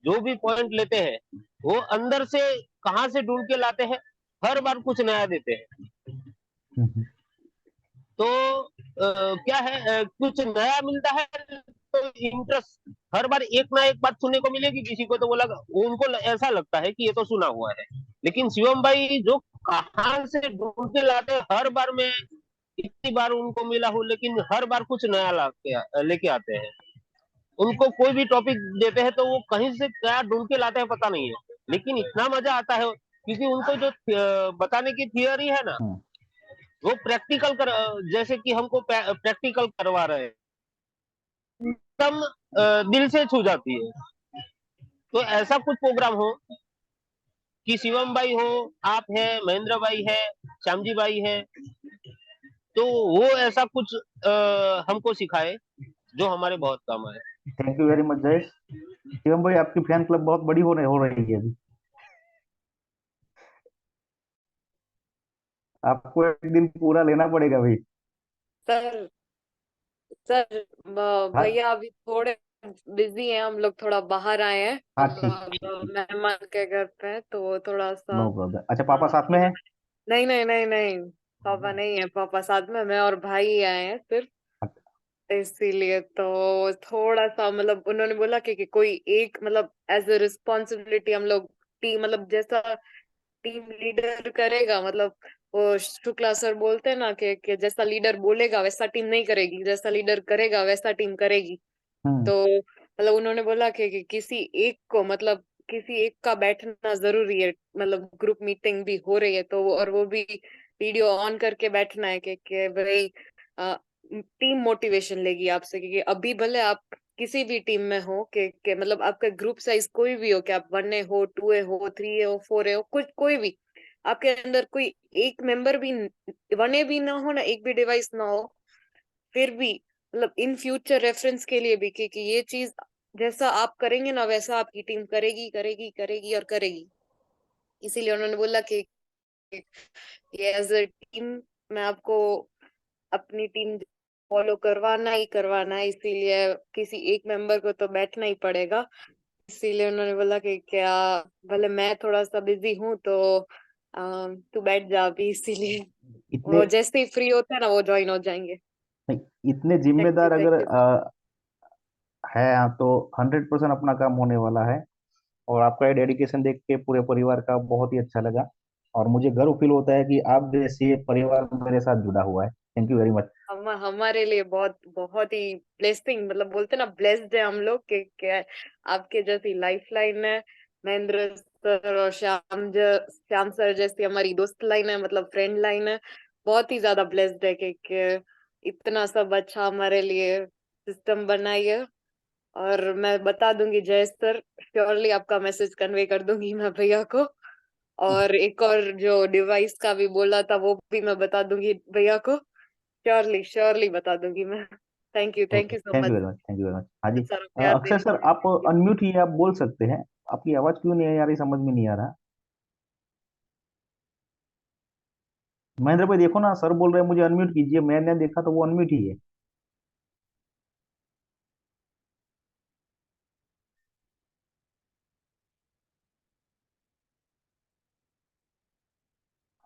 जो भी पॉइंट लेते हैं, वो अंदर से कहाँ से ढूंढ के लाते हैं, हर बार कुछ नया देते हैं। हम्म। तो क्या है, कुछ नया मिलता है तो इंटरेस्ट, हर बार एक ना एक बात सुनने को मिलेगी। किसी को तो वो लगा, उनको ऐसा लगता है कि ये तो सुना हुआ है, लेकिन शिवम भाई जो कहाँ से ढूंढ के लाते हैं, हर बार में इतनी बार उनको मिला हूँ, लेकिन हर बार कुछ नया लेके आते हैं। उनको कोई भी टॉपिक देते हैं तो वो कहीं से क्या ढूंढ के लाते हैं पता नहीं है, लेकिन इतना मजा आता है, क्योंकि उनको जो बताने की थियोरी है ना, हम्म। वो प्रैक्टिकल कर, जैसे कि हमको प्रैक्टिकल करवा रहे हैं, एकदम दिल से छू जाती है। तो ऐसा कुछ प्रोग्राम हो कि शिवम भाई हो, आप है, महेंद्र भाई है, श्याम जी भाई है, तो वो ऐसा कुछ हमको सिखाए जो हमारे बहुत काम आए। Thank you very much Jayesh. Shivam भाई आपकी फैन क्लब बहुत बड़ी हो रही है अभी। आपको एक दिन पूरा लेना पड़ेगा भाई। सर सर हाँ भैया अभी थोड़े बिजी हैं, हम लोग थोड़ा बाहर आए हैं हाँ ठीक मेहमान के घर पे, तो थोड़ा सा। No problem. अच्छा पापा हाँ, साथ में है। नहीं नहीं नहीं नहीं, पापा नहीं है, पापा साथ में, मैं और भाई ही आए हैं सिर्फ, इसीलिए तो थोड़ा सा मतलब उन्होंने बोला कि कोई एक मतलब एज अ रिस्पॉन्सिबिलिटी हम लोग टीम मतलब जैसा टीम लीडर करेगा, मतलब वो शुक्ला सर बोलते हैं ना कि जैसा लीडर बोलेगा वैसा टीम नहीं करेगी, जैसा लीडर करेगा वैसा टीम करेगी। हम्म। तो मतलब उन्होंने बोला कि किसी एक को मतलब किसी एक का बैठना जरूरी है, मतलब ग्रुप मीटिंग भी हो रही है तो और वो भी वीडियो ऑन करके बैठना है कि भाई टीम मोटिवेशन लेगी आपसे, क्योंकि अभी भले आप किसी भी टीम में हो कि मतलब आपका ग्रुप साइज कोई भी हो, कि आप 1 हो, 2 हो, 3 हो, 4 हो, कुछ कोई भी, आपके अंदर कोई एक मेंबर भी 1 भी ना हो ना, एक भी डिवाइस ना हो, फिर भी मतलब इन फ्यूचर रेफरेंस के लिए भी कि ये चीज जैसा आप करेंगे ना वैसा आपकी टीम करेगी करेगी करेगी और करेगी। इसीलिए उन्होंने बोला कि ये एज अ टीम मैं आपको अपनी टीम फॉलो करवाना ही करवाना है, इसीलिए किसी एक मेंबर को तो बैठना ही पड़ेगा। इसीलिए उन्होंने बोला कि क्या भले मैं थोड़ा सा बिजी हूँ तो तू बैठ जा अभी, इसीलिए इतने वो जैसे ही फ्री होता है ना वो ज्वाइन हो जाएंगे। नहीं, इतने थैंक यू जिम्मेदार अगर थैंक यू। है तो 100% अपना काम होने वाला है। और आपका ये डेडिकेशन देख के पूरे परिवार का बहुत ही अच्छा लगा। और मुझे गर्व फील होता है कि आप जैसे परिवार मेरे साथ जुड़ा हुआ है। Thank you very much. हमारे लिए बहुत बहुत ही ब्लेसिंग, मतलब बोलते ना ब्लेस्ड है हम लोग के क्या, आपके जैसी लाइफ लाइन है, महेंद्र सर और श्याम सर जैसी हमारी दोस्त लाइन है, मतलब फ्रेंड लाइन है। बहुत ही ज्यादा ब्लेस्ड है कि इतना सब अच्छा हमारे लिए सिस्टम बनाई है। और मैं बता दूंगी जय सर, श्योरली आपका मैसेज कन्वे कर दूंगी मैं भैया को। और एक और जो डिवाइस का भी बोला था वो भी मैं बता दूंगी भैया को, श्योरली श्योरली बता दूंगी मैं। Thank okay you so thank you much very much. Thank you very much. हाँ जी। सर, प्यार अक्षय देने सर के लिए। आप अनम्यूट ही हैं, आप बोल सकते हैं। आपकी आवाज क्यों नहीं आ रही समझ में नहीं आ रहा। महेंद्र भाई देखो ना, सर बोल रहे हैं मुझे अनम्यूट कीजिए, मैंने देखा तो वो अनम्यूट ही है।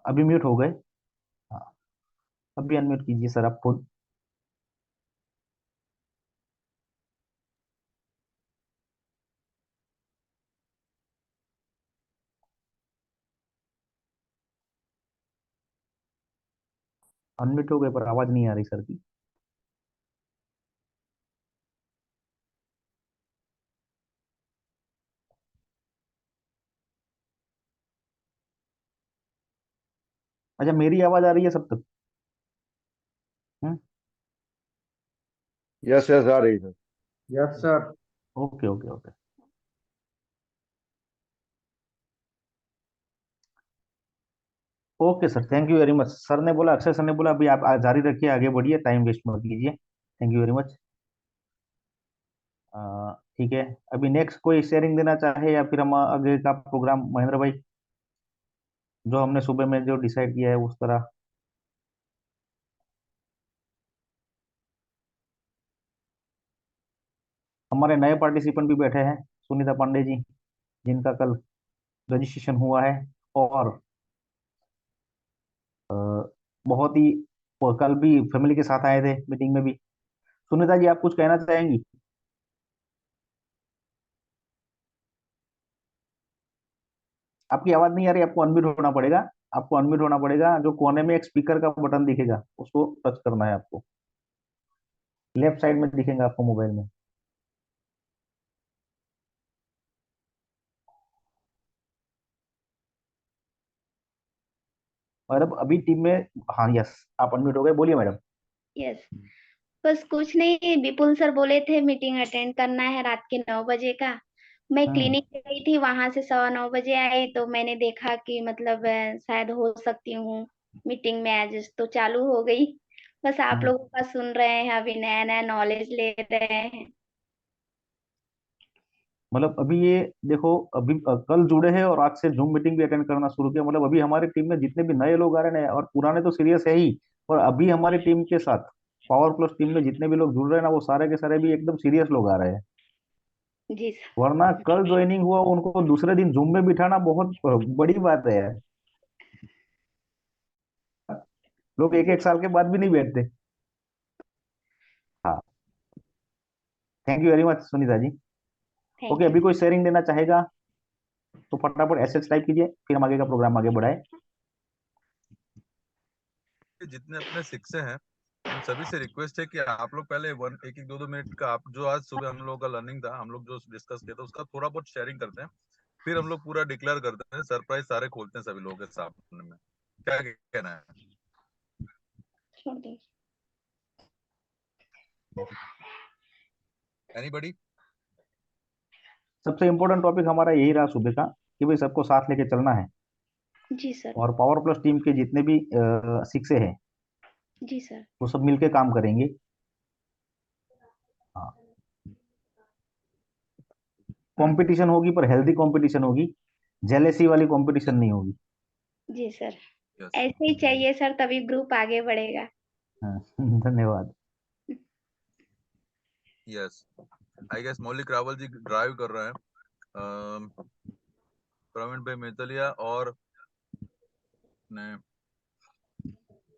अभी म्यूट हो गए। हाँ, अभी अनम्यूट कीजिए सर आप खुद। अनम्यूट हो गए पर आवाज नहीं आ रही सर की। अच्छा, मेरी आवाज आ रही है सब तक? हम्म। यस यस आ रही है। Yes sir. Okay okay okay. Okay sir, thank you very much. Sir ने बोला, अक्षय सर ने बोला अभी आप जारी रखिए, आगे बढ़िए, टाइम वेस्ट मत कीजिए। Thank you very much. ठीक है, अभी नेक्स्ट कोई शेयरिंग देना चाहे या फिर हम आगे का प्रोग्राम, महेंद्र भाई, जो हमने सुबह में जो डिसाइड किया है उस तरह। हमारे नए पार्टिसिपेंट भी बैठे हैं, सुनीता पांडे जी, जिनका कल रजिस्ट्रेशन हुआ है, और अ, बहुत ही, वो कल भी फैमिली के साथ आए थे मीटिंग में भी। सुनीता जी, आप कुछ कहना चाहेंगी? आपकी आवाज नहीं आ रही, आपको अनम्यूट होना पड़ेगा। आपको अनम्यूट होना पड़ेगा, जो कोने में एक स्पीकर का बटन दिखेगा उसको टच करना है आपको, लेफ्ट साइड में दिखेगा आपको मोबाइल में। और अब अभी टीम में, हाँ यस, आप अनम्यूट हो गए, बोलिए मैडम। यस, बस कुछ नहीं, विपुल सर बोले थे मीटिंग अटेंड करना है रात के 9 बजे का। मैं हम्म। क्लिनिक गई थी, वहां से 9:15 बजे आई, तो मैंने देखा कि मतलब शायद हो सकती हूँ मीटिंग में एडजस्ट, तो चालू हो गई। बस आप हम्म। लोगों का सुन रहे हैं, अभी नया नया नॉलेज ले रहे हैं। मतलब अभी ये देखो, अभी कल जुड़े हैं और आज से जूम मीटिंग भी अटेंड करना शुरू किया। मतलब अभी हमारी टीम में जितने भी नए लोग आ रहे हैं, और पुराने तो सीरियस है ही, और अभी हमारी टीम के साथ पावर प्लस टीम में जितने भी लोग जुड़ रहे हैं ना, वो सारे के सारे भी एकदम सीरियस लोग आ रहे हैं। जी सर। वरना कल ज्वाइनिंग हुआ, उनको दूसरे दिन जूम में बिठाना बहुत बड़ी बात है यार। लोग एक एक साल के बाद भी नहीं बैठते। हाँ, thank you very much Sunita ji. Okay, thank you. अभी कोई शेयरिंग देना चाहेगा तो फटाफट एसएच टाइप कीजिए, फिर हम आगे का प्रोग्राम आगे बढ़ाए। जितने अपने शिक्षक हैं उन सभी से रिक्वेस्ट है कि आप लोग पहले एक एक 2-2 मिनट का, आप जो आज सुबह हम लोग का लर्निंग था, हम लोग जो डिस्कस किया था उसका थोड़ा बहुत शेयरिंग करते हैं, फिर हम लोग पूरा डिक्लेयर करते हैं, सरप्राइज सारे खोलते हैं सभी लोगों के सामने में। क्या कहना है? छोड़ दीजिए। एनीबॉडी? सबसे इम्पोर्टेंट टॉपिक हमारा यही रहा सुबह का, कि भाई सबको साथ लेके चलना है, जी सर। और पावर प्लस टीम के जितने भी शिक्षक हैं जी सर। वो सब मिलके काम करेंगे। हाँ, कंपटीशन होगी, पर हेल्दी कंपटीशन होगी, जेलेसी वाली कंपटीशन नहीं होगी। जी सर, यस ऐसे ही चाहिए सर, तभी ग्रुप आगे बढ़ेगा। हाँ, धन्यवाद। यस। आई गेस मौलिक रावल जी ड्राइव कर रहे हैं, प्रवीण भाई मेतलिया और ने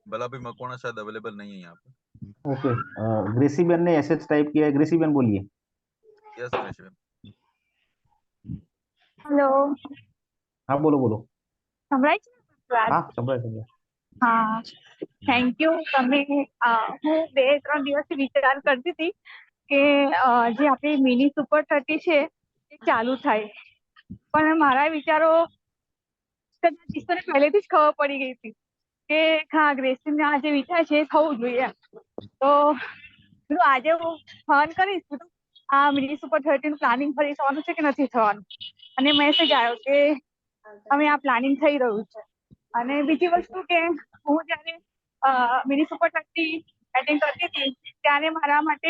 बला भाई मकवाना शायद अवेलेबल नहीं है यहाँ पे। ओके, ग्रेसी बेन ने एसएच टाइप किया है, ग्रेसी बेन बोलिए। यस कृष्ण। हेलो। हाँ, बोलो बोलो। સંભળાય છે ને વાત? हाँ, समझ समझ। હા, થેન્ક યુ. તમે હું 2-3 દિવસથી વિચાર કરતી હતી કે જે આપણી મિની સુપર 30 છે એ ચાલુ થાય, પણ મારા વિચારો કદાચ ઈશ્વરને પહેલેથી જ ખબર પડી ગઈ હતી કે હા, ગ્રેસીને આ જે વિચાર છે એ થવું જોઈએ. તો પેલું આજે હું ફોન કરીશ, કીધું આ મિની સુપર 30 પ્લાનિંગ ફરી થવાનું છે કે નથી થવાનું, અને મેસેજ આવ્યો કે અમે આ પ્લાનિંગ થઈ રહ્યું છે. અને બીજી વસ્તુ કે હું જ્યારે મિની સુપર 30 એટેન્ડ કરતી હતી ત્યારે મારા માટે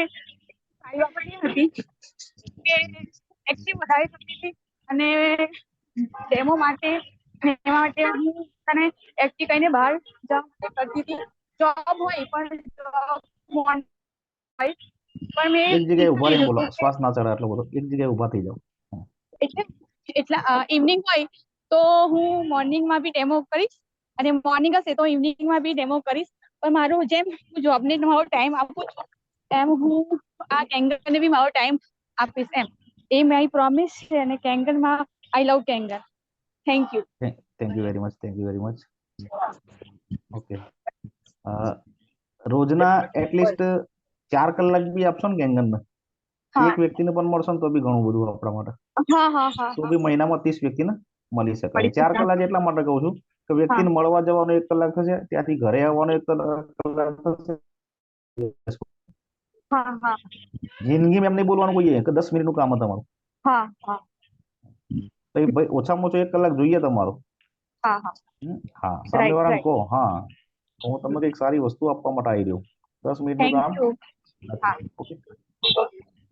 સારી બાબત એ હતી કે એક્ટિવ વધારે થતી હતી, અને ડેમો માટે એના માટે હું તને એક્ટિવ કહીને બહાર જવા માટે કરતી હતી. જોબ હોય પણ જોબ હોય પણ મેં એક જગ્યાએ ઉભા રહીને બોલો, કીધું કે શ્વાસ ના ચડે એટલો બધો, એક જગ્યાએ ઉભા થઈ જાઓ. એટલે એટલા ઇવનિંગ હોય તો હું મોર્નિંગમાં બી ડેમો કરીશ, અને મોર્નિંગ હશે તો ઇવનિંગમાં બી ડેમો કરીશ. પણ મારું જેમ હું જોબને મારો ટાઈમ આપું છું એમ હું આ કેંગરને બી મારો ટાઈમ આપીશ, એમ એ મારી પ્રોમિસ છે. અને કેંગરમાં I love Kengar. Thank you. Thank you very much, thank you very much. Okay, રોજના એટલીસ્ટ 4 કલાક બી આપશો ને કેંગનમાં, હા એક વ્યક્તિને પણ મળશો ને તો બી ઘણું બધું આપણા માટે. હા હા હા તો હા બી મહિનામાં 30 વ્યક્તિને મળી શકાય. મળી 4 શકે. કલાક એટલા માટે કહું છું કે વ્યક્તિને મળવા જવાનો 1 કલાક થશે, ત્યાંથી ઘરે આવવાનો 1 કલાક થશે. हाँ हाँ જિંદગીમાં એમ નહીં બોલવાનું કોઈએ કે 10 મિનિટનું કામ છે તમારું. हाँ हाँ તો ભાઈ ઓછામાં ઓછો 1 કલાક જોઈએ તમારો. हाँ हाँ હા, राइट સામેવાળાને राइट કહો, હા હું તમને કંઈક સારી વસ્તુ આપવા માટે આવી રહ્યો, 10 મિનિટનું थैंक કામ यू हाँ નથી. Okay,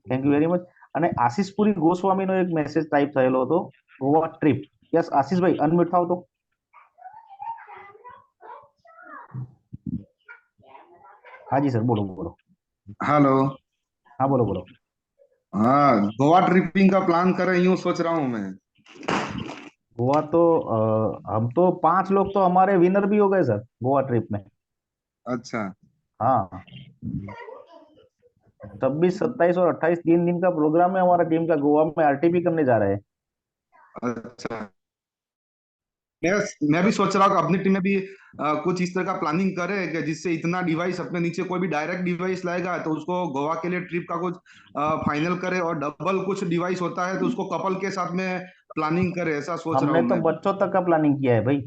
thank you very much. અને આશીષપુરી ગોસ્વામીનો એક મેસેજ ટાઈપ થયેલો હતો, ગોવા ટ્રીપ. યસ આશીષભાઈ, અનમ્યુટ થાવ તો. હાજી સર, બોલો બોલો. हेलो। हाँ बोलो बोलो. हाँ, गोवा ट्रिपिंग का प्लान करें यूं सोच रहा हूँ मैं। गोवा तो हम तो 5 लोग तो हमारे विनर भी हो गए सर गोवा ट्रिप में. अच्छा। हाँ, 26, 27 और 28 3 दिन का प्रोग्राम है हमारा टीम का. गोवा में आरटीपी करने जा रहे हैं. अच्छा, मैं भी सोच रहा हूँ कि अपनी टीम में भी कुछ इस तरह का प्लानिंग करे कि जिससे इतना डिवाइस अपने नीचे कोई भी डायरेक्ट डिवाइस लाएगा तो उसको गोवा के लिए ट्रिप का कुछ फाइनल करे, और डबल कुछ डिवाइस होता है तो उसको कपल के साथ में प्लानिंग करे, ऐसा सोच रहा हमने हूँ तो मैं। बच्चों तक का प्लानिंग किया है भाई.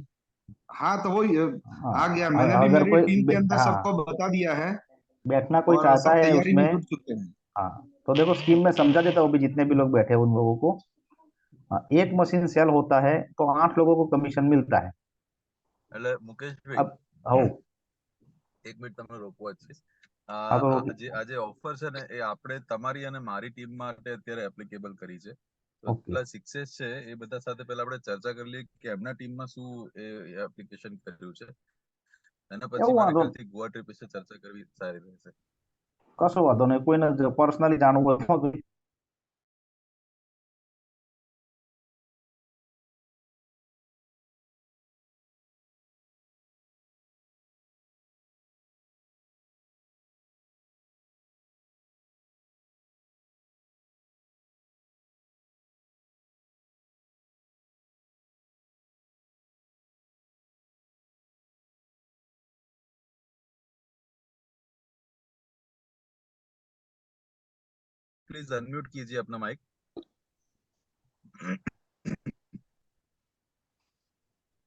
हाँ, तो वही आ गया, हाँ, मैंने भी अगर मेरी कोई टीम के अंदर सबको हाँ बता दिया है बैठना कोई और चाहता सब है तैयारी में उसमें. जुट चुके हैं। हाँ, तो देखो स्कीम में समझा देता हूँ भी जितने भी लोग बैठे हैं उन लोगों को. हाँ, एक मशीन सेल होता है तो 8 लोगों को कमीशन मिलता है. એટલે મુકેશભાઈ अब हो 1 મિનિટ તમે રોકવા જ છે. हाँ तो આજે ઓફર છે ને એ આપણે તમારી અને મારી ટીમ માટે અત્યારે એપ્લિકેબલ કરી છે. તો ઓકે. પેલા સિક્સેસ છે એ બધા સાથે પહેલા આપણે ચર્ચા કરી લઈએ કે એમના ટીમમાં શું એ એપ્લિકેશન કર્યું છે, એના પછી એવું મારા વાંધો ખ્યાલથી ગોવા ટ્રીપ વિશે ચર્ચા કરવી સારી રહેશે. કશો વાંધો નહીં, કોઈને પર્સનલી જાણવું હોય તો प्लीज अनम्यूट कीजिए अपना माइक.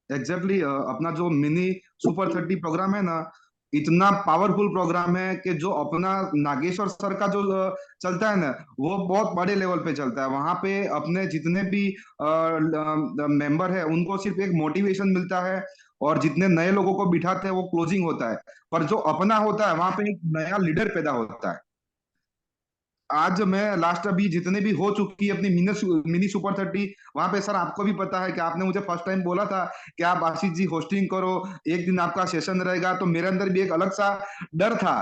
एग्जैक्टली अपना जो मिनी सुपर 30 प्रोग्राम है ना, इतना पावरफुल प्रोग्राम है कि जो अपना नागेश्वर सर का जो चलता है ना, वो बहुत बड़े लेवल पे चलता है। वहां पे अपने जितने भी मेंबर है उनको सिर्फ एक मोटिवेशन मिलता है, और जितने नए लोगों को बिठाते हैं वो क्लोजिंग होता है। पर जो अपना होता है वहां पे एक नया लीडर पैदा होता है। आज मैं लास्ट अभी जितने भी हो चुकी है अपनी मिनी सुपर 30, वहां पे सर आपको भी पता है कि आपने मुझे फर्स्ट टाइम बोला था कि आप आशीष जी होस्टिंग करो, एक दिन आपका सेशन रहेगा, तो मेरे अंदर भी एक अलग सा डर था।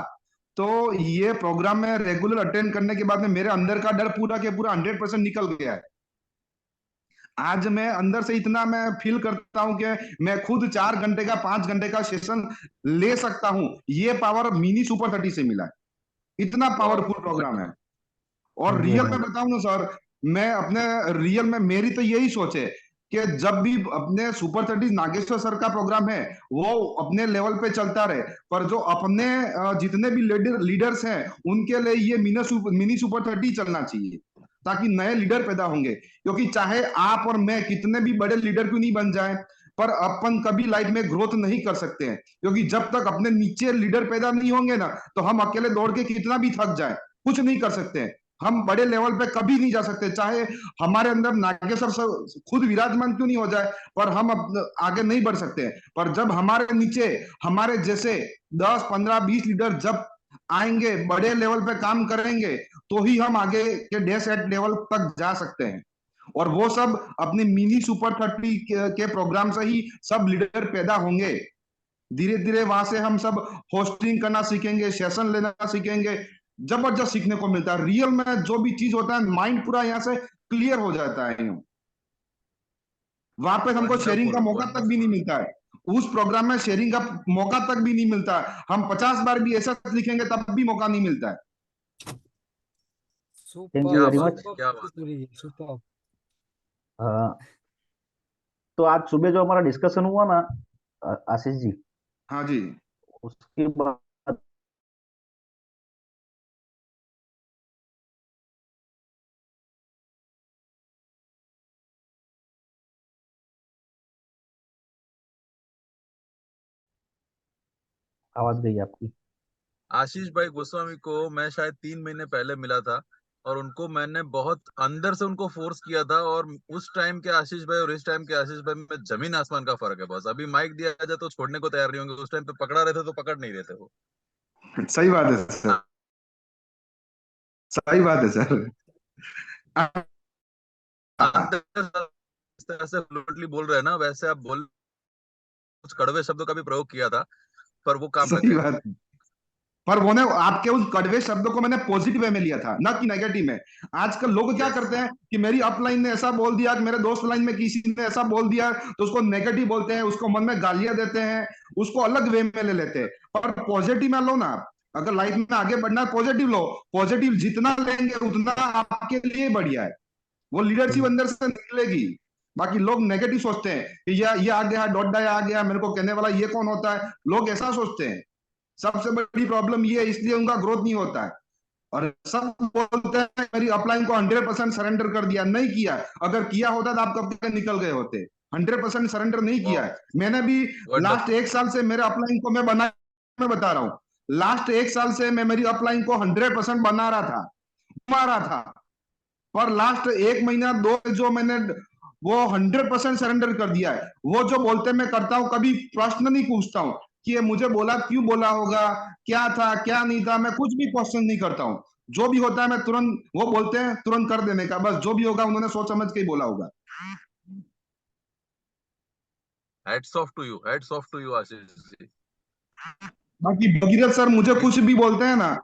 तो ये प्रोग्राम में रेगुलर अटेंड करने के बाद में मेरे अंदर का डर पूरा के पूरा 100% निकल गया है। आज मैं अंदर से इतना मैं फील करता हूं कि मैं खुद 4 घंटे का 5 घंटे का सेशन ले सकता हूं। ये पावर मिनी सुपर 30 से मिला है, इतना पावरफुल प्रोग्राम है। और थैंक यू रियल वेरी में मच. बताऊं ना सर, मैं अपने रियल में मेरी तो यही सोच है कि जब भी अपने सुपर 30 नागेश्वर सर का प्रोग्राम है वो अपने लेवल पे चलता रहे, पर जो अपने जितने भी लीडर्स हैं उनके लिए ये मिनी सुपर 30 चलना चाहिए, ताकि नए लीडर पैदा होंगे। क्योंकि चाहे आप और मैं कितने भी बड़े लीडर क्यों नहीं बन जाए, पर अपन कभी लाइफ में ग्रोथ नहीं कर सकते हैं। क्योंकि जब तक अपने नीचे लीडर पैदा नहीं होंगे ना, तो हम अकेले दौड़ के कितना भी थक जाए कुछ नहीं कर सकते हैं। हम बड़े लेवल पे कभी नहीं जा सकते, चाहे हमारे अंदर नागेश्वर सर खुद विराजमान क्यों नहीं हो जाए, पर हम आगे नहीं बढ़ सकते हैं। पर जब हमारे नीचे हमारे जैसे 10, 15, 20 लीडर जब आएंगे, बड़े लेवल पे काम करेंगे, तो ही हम आगे के डैश एट लेवल तक जा सकते हैं। और वो सब अपने मिनी सुपर 30 के प्रोग्राम से ही सब लीडर पैदा होंगे। धीरे धीरे वहां से हम सब होस्टिंग करना सीखेंगे, सेशन लेना सीखेंगे। जबरदस्त सीखने को मिलता है। रियल में जो भी चीज होता है माइंड पूरा यहाँ से क्लियर हो जाता है। वहां पे हमको शेयरिंग का वंडरफुल मौका तक भी नहीं वंडरफुल. मिलता है। उस प्रोग्राम में शेयरिंग का मौका तक भी नहीं मिलता है। हम 50 बार भी ऐसा लिखेंगे तब भी मौका नहीं मिलता है। थैंक यू क्या वेरी बात मच. है, क्या बात है. सुपर। तो आज सुबह जो हमारा डिस्कशन हुआ ना आशीष जी, हाँ जी। उसके बाद आवाज गई आपकी। आशीष भाई गोस्वामी को मैं शायद 3 महीने पहले मिला था, और उनको मैंने बहुत अंदर से उनको फोर्स किया था, और उस टाइम के आशीष भाई और इस टाइम के आशीष भाई में जमीन आसमान का फर्क है बॉस। अभी माइक दिया जाए तो छोड़ने को तैयार नहीं होंगे, उस टाइम पे पकड़ा रहे थे तो पकड़ नहीं रहे थे वो। सही बात है सर, सही बात है सर। इस तरह से फ्लुएंटली बोल रहे हैं ना, वैसे आप बोल, कुछ कड़वे शब्दों का भी प्रयोग किया था, पर वो काम लग सही गए। बात, पर वो ने आपके उस कड़वे शब्दों को मैंने पॉजिटिव वे में लिया था, ना कि नेगेटिव में। आजकल लोग क्या करते हैं कि मेरी अपलाइन ने ऐसा बोल दिया, कि मेरे दोस्त लाइन में किसी ने ऐसा बोल दिया, तो उसको नेगेटिव बोलते हैं, उसको मन में गालियां देते हैं, उसको अलग वे में ले लेते हैं। पर पॉजिटिव में लो ना आप, अगर लाइफ में आगे बढ़ना है पॉजिटिव लो। पॉजिटिव जितना लेंगे उतना आपके लिए बढ़िया है, वो लीडरशिप अंदर से निकलेगी। बाकी लोग नेगेटिव सोचते हैं कि ये आ गया, डॉट आ गया, मेरे को कहने वाला ये कौन होता है, लोग ऐसा सोचते हैं। सबसे बड़ी प्रॉब्लम ये है, इसलिए उनका ग्रोथ नहीं होता है। और सब बोलते हैं मेरी अपलाइन को 100% सरेंडर कर दिया, नहीं किया। अगर किया होता तो आप कब तक निकल गए होते। 100% सरेंडर नहीं किया है। मैंने भी लास्ट 1 साल से मेरे अपलाइन को मैं बता रहा हूँ, लास्ट 1 साल से मैं मेरी अपलाइन को 100% बना रहा था, पर लास्ट 1 महीना 2 जो मैंने वो 100% सरेंडर कर दिया है। वो जो बोलते मैं करता हूँ, कभी प्रश्न नहीं पूछता हूँ कि ये मुझे बोला, क्यों बोला होगा, क्या था क्या नहीं था, मैं कुछ भी क्वेश्चन नहीं करता हूँ। जो भी होता है मैं तुरंत, वो बोलते हैं तुरंत कर देने का, बस जो भी होगा उन्होंने सोच समझ के ही बोला होगा। Hats off to you, hats off to you Ashish ji. बाकी भगीरथ सर मुझे कुछ भी बोलते हैं ना,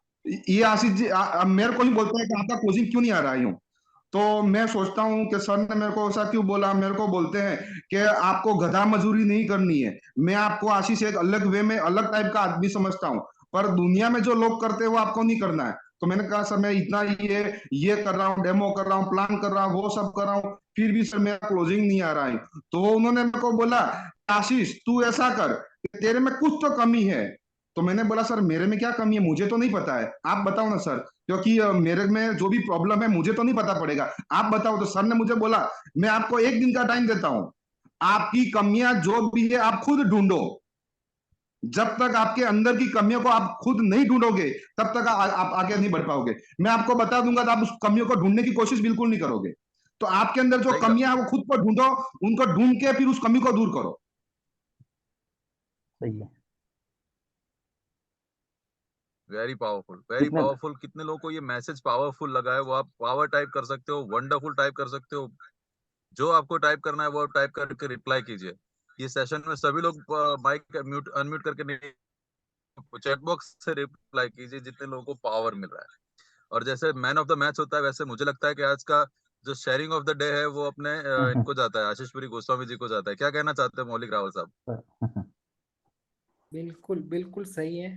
ये आशीष जी मेरे को ही बोलते हैं कि आपका कोचिंग क्यों नहीं आ रहा है यूं। तो मैं सोचता हूँ कि सर ने मेरे को ऐसा क्यों बोला। मेरे को बोलते हैं कि आपको गधा मजदूरी नहीं करनी है। मैं आपको आशीष एक अलग वे में, अलग टाइप का आदमी समझता हूँ, पर दुनिया में जो लोग करते हैं वो आपको नहीं करना है। तो मैंने कहा सर मैं इतना ये कर रहा हूँ, डेमो कर रहा हूँ, प्लान कर रहा हूँ, वो सब कर रहा हूँ, फिर भी सर मेरा क्लोजिंग नहीं आ रहा है। तो उन्होंने मेरे को बोला आशीष तू ऐसा कर, तेरे में कुछ तो कमी है। तो मैंने बोला सर मेरे में क्या कमी है, मुझे तो नहीं पता है, आप बताओ ना सर, क्योंकि मेरे में जो भी प्रॉब्लम है मुझे तो नहीं पता पड़ेगा, आप बताओ। तो सर ने मुझे बोला मैं आपको 1 दिन का टाइम देता हूं, आपकी कमियां जो भी है आप खुद ढूंढो। जब तक आपके अंदर की कमियों को आप खुद नहीं ढूंढोगे तब तक आप आगे नहीं बढ़ पाओगे। मैं आपको बता दूंगा तो आप उस कमियों को ढूंढने की कोशिश बिल्कुल नहीं करोगे। तो आपके अंदर जो कमियां है वो खुद को ढूंढो, उनको ढूंढ के फिर उस कमी को दूर करो। सही है। Very powerful, very powerful. कितने लोगों को ये मैसेज पावरफुल लगा है, वो आप पावर टाइप कर सकते हो, वंडरफुल टाइप कर सकते हो, जो आपको टाइप करना है वो आप टाइप करके रिप्लाई कीजिए। ये सेशन में सभी लोग माइक म्यूट अनम्यूट करके नहीं, चैट बॉक्स से रिप्लाई कीजिए जितने लोगों को पावर मिल रहा है। और जैसे मैन ऑफ द मैच होता है, वैसे मुझे लगता है कि आज का जो शेयरिंग ऑफ द डे है वो अपने इनको जाता है, आशीष पुरी गोस्वामी जी को जाता है। क्या कहना चाहते हैं मौलिक रावल साहब? बिल्कुल बिल्कुल सही है।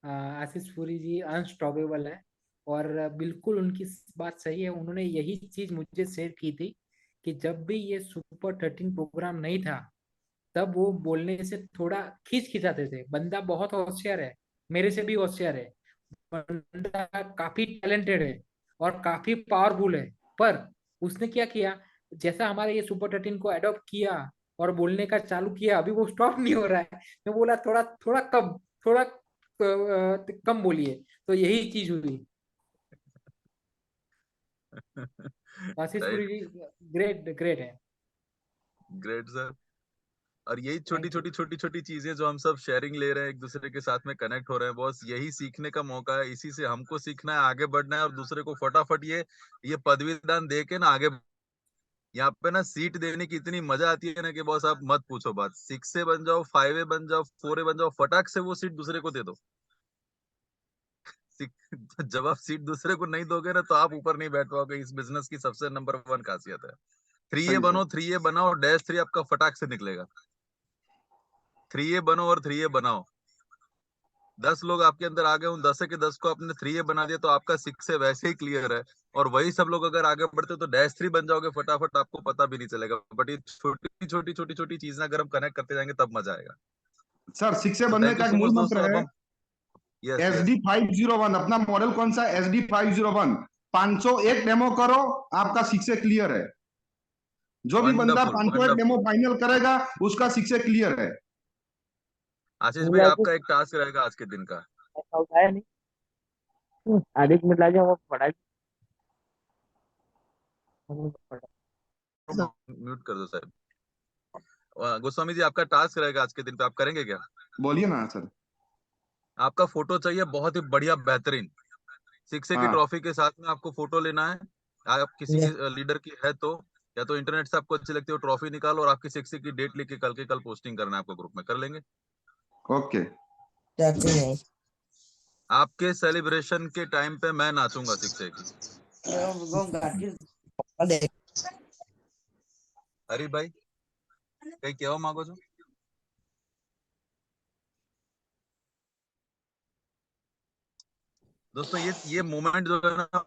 आशीष पुरी जी अनस्टॉपेबल है, और बिल्कुल उनकी बात सही है। उन्होंने यही चीज मुझे शेयर की थी कि जब भी ये सुपर 13 प्रोग्राम नहीं था तब वो बोलने से थोड़ा खिंचाते थे। बंदा बहुत होशियार है, मेरे से भी होशियार है, बंदा काफी टैलेंटेड है और काफी पावरफुल है। पर उसने क्या किया, जैसा हमारे ये सुपर 13 को अडॉप्ट किया और बोलने का चालू किया, अभी वो स्टॉप नहीं हो रहा है। मैं बोला थोड़ा थोड़ा कम, थोड़ा कम बोलिए, तो यही चीज हुई। आशीष पुरी जी ग्रेट ग्रेट है। Great sir. और यही छोटी चीजें जो हम सब शेयरिंग ले रहे हैं, एक दूसरे के साथ में कनेक्ट हो रहे हैं बॉस, यही सीखने का मौका है। इसी से हमको सीखना है, आगे बढ़ना है, और दूसरे को फटाफट ये पदवी दान दे के ना आगे। यहाँ पे ना सीट देने की इतनी मजा आती है ना कि बॉस आप मत पूछो बात। 6A बन जाओ, 5A बन जाओ, 4A बन जाओ, फटाक से वो सीट दूसरे को दे दो। जब आप सीट दूसरे को नहीं दोगे ना तो आप ऊपर नहीं बैठ पाओगे। इस बिजनेस की सबसे नंबर 1 खासियत है। 3A बनो, 3A बनाओ, -3 आपका फटाक से निकलेगा। 3A बनो और 3A बनाओ। 10 लोग आपके अंदर आ गए, उन 10 के 10 को आपने 3A बना दिया तो आपका 6A वैसे ही क्लियर है। और वही सब लोग अगर आगे बढ़ते तो -3 बन जाओगे फटाफट, आपको पता भी नहीं चलेगा। बट ये छोटी चीजें अगर हम कनेक्ट करते जाएंगे तब मजा आएगा। सर 6A बनने का एक मूल मंत्र है SD 501। अपना मॉडल कौन सा? SD 501। 501 डेमो करो, आपका 6A क्लियर है। जो भी बंदा 501 डेमो फाइनल करेगा उसका 6A क्लियर है। आशीष भाई, आपका एक टास्क रहेगा आज के दिन का। उठाया नहीं, आधे मिनट लगे वो पढ़ा म्यूट कर दो साहब। गोस्वामी जी, आपका टास्क रहेगा आज के दिन पे, आप करेंगे क्या? बोलिए ना सर। आपका फोटो चाहिए बहुत ही बढ़िया बेहतरीन, शिक्षक की हाँ ट्रॉफी के साथ में आपको फोटो लेना है। आप किसी लीडर की है तो, या तो इंटरनेट से आपको अच्छी लगती है ट्रॉफी निकालो और आपकी शिक्षक की डेट लिख के कल पोस्टिंग करना है आपको ग्रुप में, कर लेंगे। ओके। आपके सेलिब्रेशन के टाइम पे मैं नाचूंगा शिक्षक की। अरे भाई कहीं क्या मांगो जो। दोस्तों ये मोमेंट जो है ना,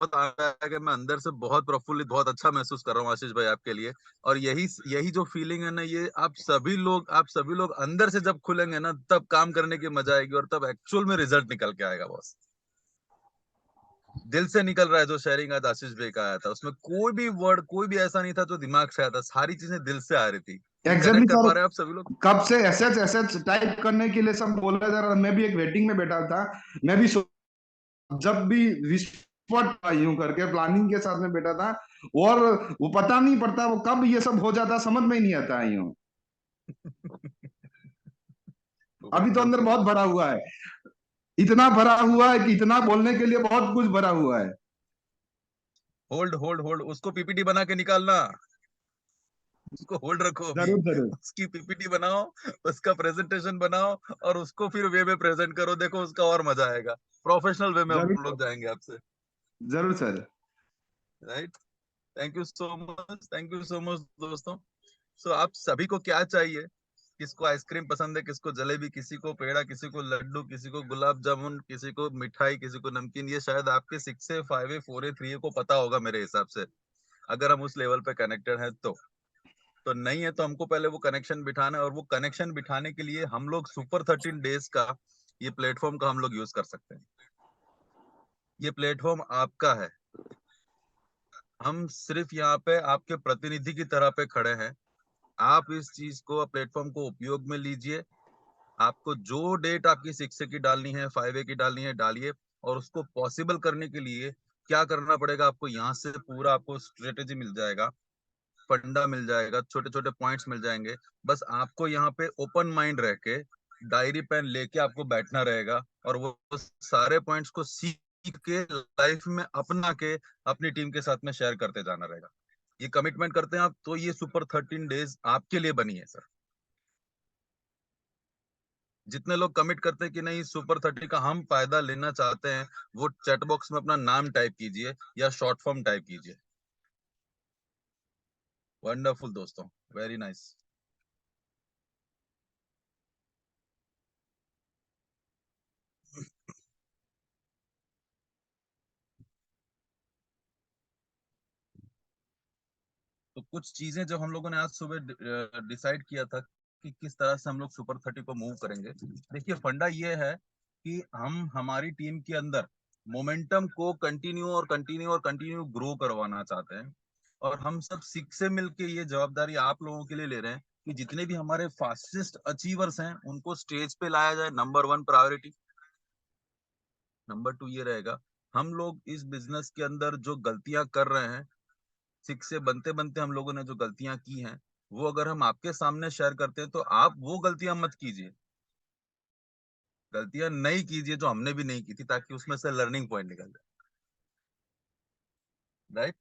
बहुत आ रहा है कि मैं अंदर से बहुत प्रफुल्लित, बहुत अच्छा महसूस कर रहा हूँ आशीष भाई आपके लिए। और यही जो फीलिंग है ना, ये आप सभी लोग अंदर से जब खुलेंगे ना, तब काम करने की मजा आएगी और तब एक्चुअल में रिजल्ट निकल के आएगा बॉस। दिल से निकल रहा है जो शेयरिंग आज आशीष भाई का आया था, उसमें कोई भी वर्ड, कोई भी ऐसा नहीं था जो दिमाग से आया था, सारी चीजें दिल से आ रही थी। एग्जैक्टली कनेक्ट कर सर, पा रहे हैं आप सभी लोग? कब से एसएच एसएच टाइप करने के लिए सब बोल रहे थे। मैं भी एक वेटिंग में बैठा था। मैं भी जब भी विस्फोट यूं करके प्लानिंग के साथ में बैठा था, और वो पता नहीं पड़ता वो कब ये सब हो जाता, समझ में ही नहीं आता है यूं। अभी तो अंदर बहुत भरा हुआ है, इतना भरा हुआ है कि इतना बोलने के लिए बहुत कुछ भरा हुआ है। होल्ड होल्ड होल्ड, उसको पीपीटी बना के निकालना, उसको होल्ड रखो अभी। जरूर जरूर। उसकी पीपीटी बनाओ, उसका प्रेजेंटेशन बनाओ और उसको फिर वे में प्रेजेंट करो, देखो उसका और मजा आएगा। प्रोफेशनल वे में हम जरूर लोग जाएंगे आपसे। जरूर sir. Right. Thank you so much, thank you so much दोस्तों। सो आप सभी को क्या चाहिए? किसको आइसक्रीम पसंद है, किसको जलेबी, किसी को पेड़ा, किसी को लड्डू, किसी को गुलाब जामुन, किसी को मिठाई, किसी को नमकीन। ये शायद आपके 6A 5A 4A 3A को पता होगा मेरे हिसाब से, अगर हम उस लेवल पे कनेक्टेड हैं तो नहीं है तो हमको पहले वो कनेक्शन बिठाना है। और वो कनेक्शन बिठाने के लिए हम लोग सुपर 13 डेज का ये प्लेटफॉर्म का हम लोग यूज कर सकते हैं। ये प्लेटफॉर्म आपका है, हम सिर्फ यहाँ पे आपके प्रतिनिधि की तरह पे खड़े हैं। आप इस चीज को, प्लेटफॉर्म को उपयोग में लीजिए। आपको जो डेट आपकी 6A की डालनी है, 5A की डालनी है, डालिए। और उसको पॉसिबल करने के लिए क्या करना पड़ेगा आपको, यहाँ से पूरा आपको स्ट्रेटेजी मिल जाएगा, फंडा मिल जाएगा, छोटे छोटे पॉइंट्स मिल जाएंगे। बस आपको यहाँ पे ओपन माइंड रह के डायरी पेन लेके आपको बैठना रहेगा और वो सारे पॉइंट्स को सीख के लाइफ में अपना के अपनी टीम के साथ में शेयर करते जाना रहेगा। ये कमिटमेंट करते हैं आप तो ये सुपर 13 डेज आपके लिए बनी है सर। जितने लोग कमिट करते हैं कि नहीं सुपर 30 का हम फायदा लेना चाहते हैं, वो चैट बॉक्स में अपना नाम टाइप कीजिए या शॉर्ट फॉर्म टाइप कीजिए। वंडरफुल दोस्तों, वेरी नाइस। तो कुछ चीजें जो हम लोगों ने आज सुबह डिसाइड किया था कि किस तरह से हम लोग सुपर 30 को मूव करेंगे। देखिए फंडा ये है कि हम हमारी टीम के अंदर मोमेंटम को कंटिन्यू और कंटिन्यू और कंटिन्यू ग्रो करवाना चाहते हैं। और हम सब सिख से मिलके ये जवाबदारी आप लोगों के लिए ले रहे हैं कि जितने भी हमारे फास्टेस्ट अचीवर्स हैं उनको स्टेज पे लाया जाए, नंबर 1 प्रायोरिटी। नंबर 2 ये रहेगा, हम लोग इस बिजनेस के अंदर जो गलतियां कर रहे हैं, 6 से बनते बनते हम लोगों ने जो गलतियां की हैं, वो अगर हम आपके सामने शेयर करते हैं तो आप वो गलतियां मत कीजिए, गलतियां नहीं कीजिए जो हमने भी नहीं की थी, ताकि उसमें से लर्निंग पॉइंट निकल जाए। राइट।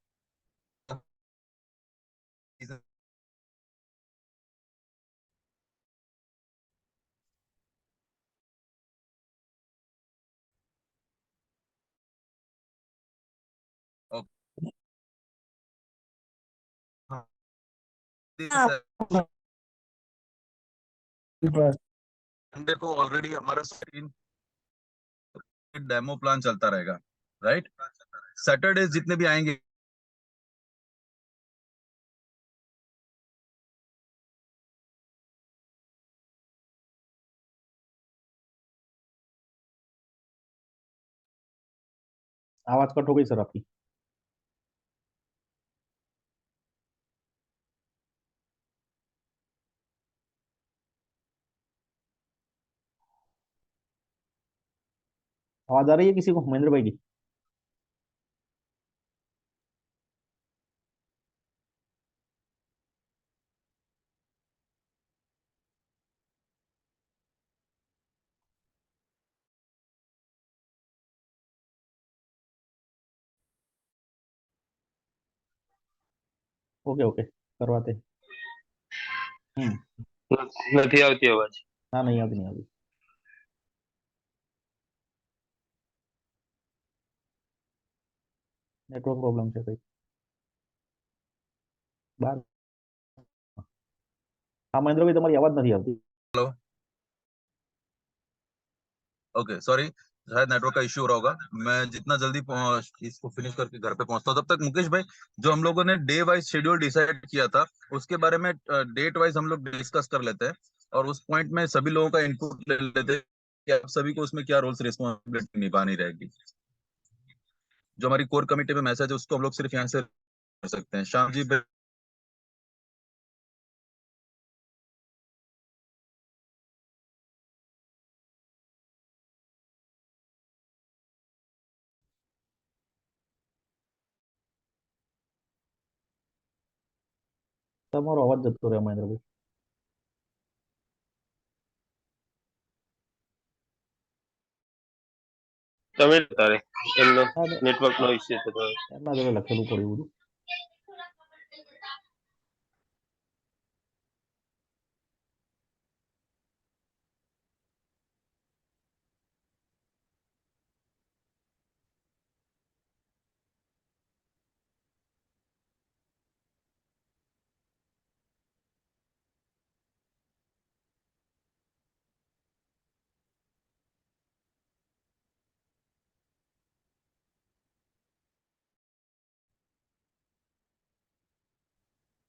संडे को ऑलरेडी हमारा डेमो प्लान चलता रहेगा। राइट। सैटरडे जितने भी आएंगे, आवाज कट हो गई सर आपकी। आवाज आ रही है किसी को महेंद्र भाई की? ओके ओके, करवाते हैं। નથી આવતી અવાજ. हाँ, नहीं आती, नहीं आती। नेटवर्क प्रॉब्लम છે કઈ બાર? હા મહેન્દ્રભાઈ, તમારી અવાજ નથી આવતી। हेलो, ओके सॉरी, शायद नेटवर्क का इश्यू हो रहा होगा। मैं जितना जल्दी इसको फिनिश करके घर पे पहुंचता हूँ, तब तक मुकेश भाई, जो हम लोगों ने डे वाइज शेड्यूल डिसाइड किया था, उसके बारे में डेट वाइज हम लोग डिस्कस कर लेते हैं, और उस पॉइंट में सभी लोगों का इनपुट ले लेते हैं कि आप सभी को उसमें क्या रोल्स रिस्पॉन्सिबिलिटी निभानी रहेगी। जो हमारी कोर कमेटी में मैसेज है, उसको हम लोग सिर्फ यहाँ से कर सकते हैं। श्याम जी, તમારો અવાજ જતો રહ્યો મહેન્દ્રભાઈ। તમે તારે એમનો હા, નેટવર્ક નો ઇશ્યુ થતો. એમના જોડે લખેલું પડ્યું બધું।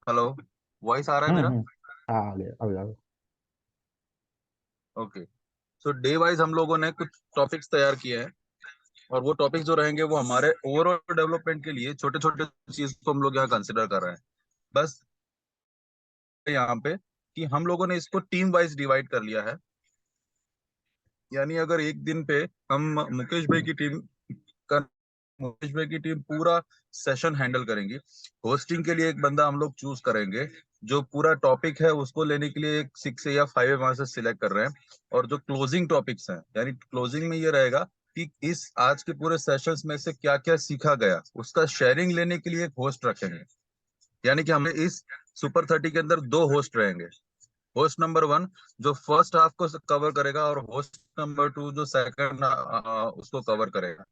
हेलो, वॉइस आ रहा है मेरा? हाँ, आ गया, आ गया। ओके, सो डे वाइज हम लोगों ने कुछ टॉपिक्स तैयार किए हैं, और वो टॉपिक्स जो रहेंगे वो हमारे ओवरऑल डेवलपमेंट के लिए छोटे छोटे चीज को हम लोग यहाँ कंसिडर कर रहे हैं। बस यहाँ पे कि हम लोगों ने इसको टीम वाइज डिवाइड कर लिया है। यानी अगर एक दिन पे हम मुकेश भाई की टीम का मुकेश भाई की टीम पूरा सेशन हैंडल करेंगी, होस्टिंग के लिए एक बंदा हम लोग चूज करेंगे, जो पूरा टॉपिक है उसको लेने के लिए एक 6 या 5 वहां से सिलेक्ट कर रहे हैं, और जो क्लोजिंग टॉपिक्स हैं, यानी क्लोजिंग में ये रहेगा कि इस आज के पूरे सेशंस में से क्या क्या सीखा गया, उसका शेयरिंग लेने के लिए एक होस्ट रखेंगे। यानी कि हमें इस सुपर 30 के अंदर 2 होस्ट रहेंगे। होस्ट नंबर 1 जो फर्स्ट हाफ को कवर करेगा, और होस्ट नंबर 2 जो सेकंड उसको कवर करेगा।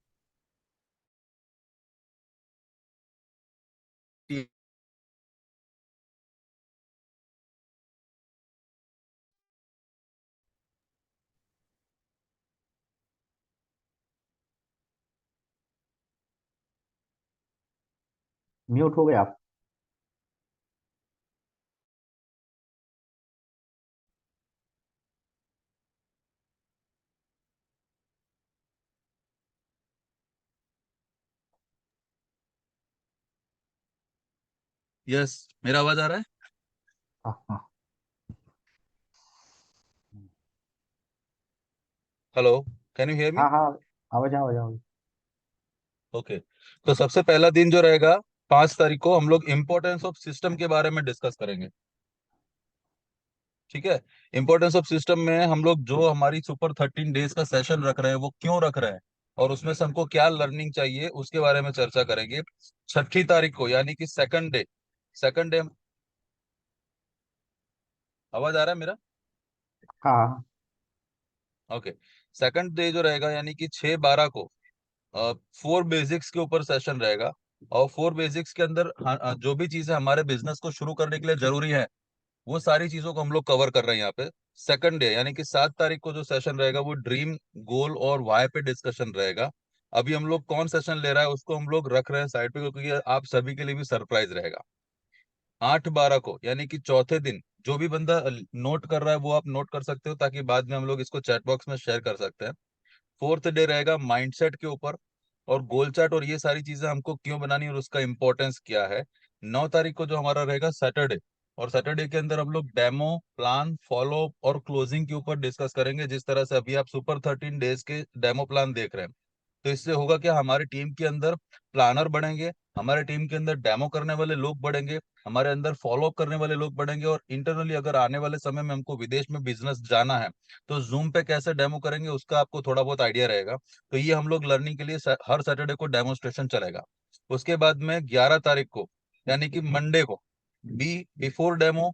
म्यूट हो गए आप। यस, मेरा आवाज आ रहा है? हाँ हाँ। Hello, can you hear me? हाँ हाँ, आवाज आवाज आवाज। ओके, तो सबसे पहला दिन जो रहेगा 5 तारीख को, हम लोग इम्पोर्टेंस ऑफ सिस्टम के बारे में डिस्कस करेंगे। ठीक है, इम्पोर्टेंस ऑफ सिस्टम में हम लोग जो हमारी सुपर 13 डेज का सेशन रख रहे हैं वो क्यों रख रहे हैं, और उसमें से हमको क्या लर्निंग चाहिए उसके बारे में चर्चा करेंगे। 6 तारीख को, यानी कि सेकंड डे आवाज आ रहा है मेरा? हाँ ओके, सेकंड डे जो रहेगा यानी कि 6/12 को 4 बेसिक्स के ऊपर सेशन रहेगा, और 4 बेसिक्स के अंदर जो भी चीजें हमारे बिजनेस को शुरू करने के लिए जरूरी है, वो सारी चीजों को हम लोग कवर कर रहे हैं यहाँ पे। सेकंड डे यानी कि 7 तारीख को जो सेशन रहेगा वो ड्रीम, गोल और वाई पे डिस्कशन रहेगा। अभी हम लोग कौन सेशन ले रहा है उसको हम लोग रख रहे हैं साइड पे, क्योंकि ये आप सभी के लिए भी सरप्राइज रहेगा। 8/12 को यानी कि चौथे दिन, जो भी बंदा नोट कर रहा है वो आप नोट कर सकते हो, ताकि बाद में हम लोग इसको चैट बॉक्स में शेयर कर सकते हैं। फोर्थ डे रहेगा माइंडसेट के ऊपर, और गोल चार्ट और ये सारी चीजें हमको क्यों बनानी और उसका इंपॉर्टेंस क्या है। 9 तारीख को जो हमारा रहेगा सैटरडे, और सैटरडे के अंदर हम लोग डेमो, प्लान, फॉलो और क्लोजिंग के ऊपर डिस्कस करेंगे। जिस तरह से अभी आप सुपर 13 डेज के डेमो प्लान देख रहे हैं, तो इससे होगा क्या, हमारी टीम के अंदर प्लानर बढ़ेंगे, हमारे टीम के अंदर डेमो करने वाले लोग बढ़ेंगे, हमारे अंदर फॉलो अप करने वाले लोग बढ़ेंगे, और इंटरनली अगर आने वाले समय में हमको विदेश में बिजनेस जाना है तो जूम पे कैसे डेमो करेंगे उसका आपको थोड़ा बहुत आइडिया रहेगा। तो ये हम लोग लर्निंग के लिए हर सैटरडे को डेमोस्ट्रेशन चलेगा। उसके बाद में 11 तारीख को यानी कि मंडे को be before demo,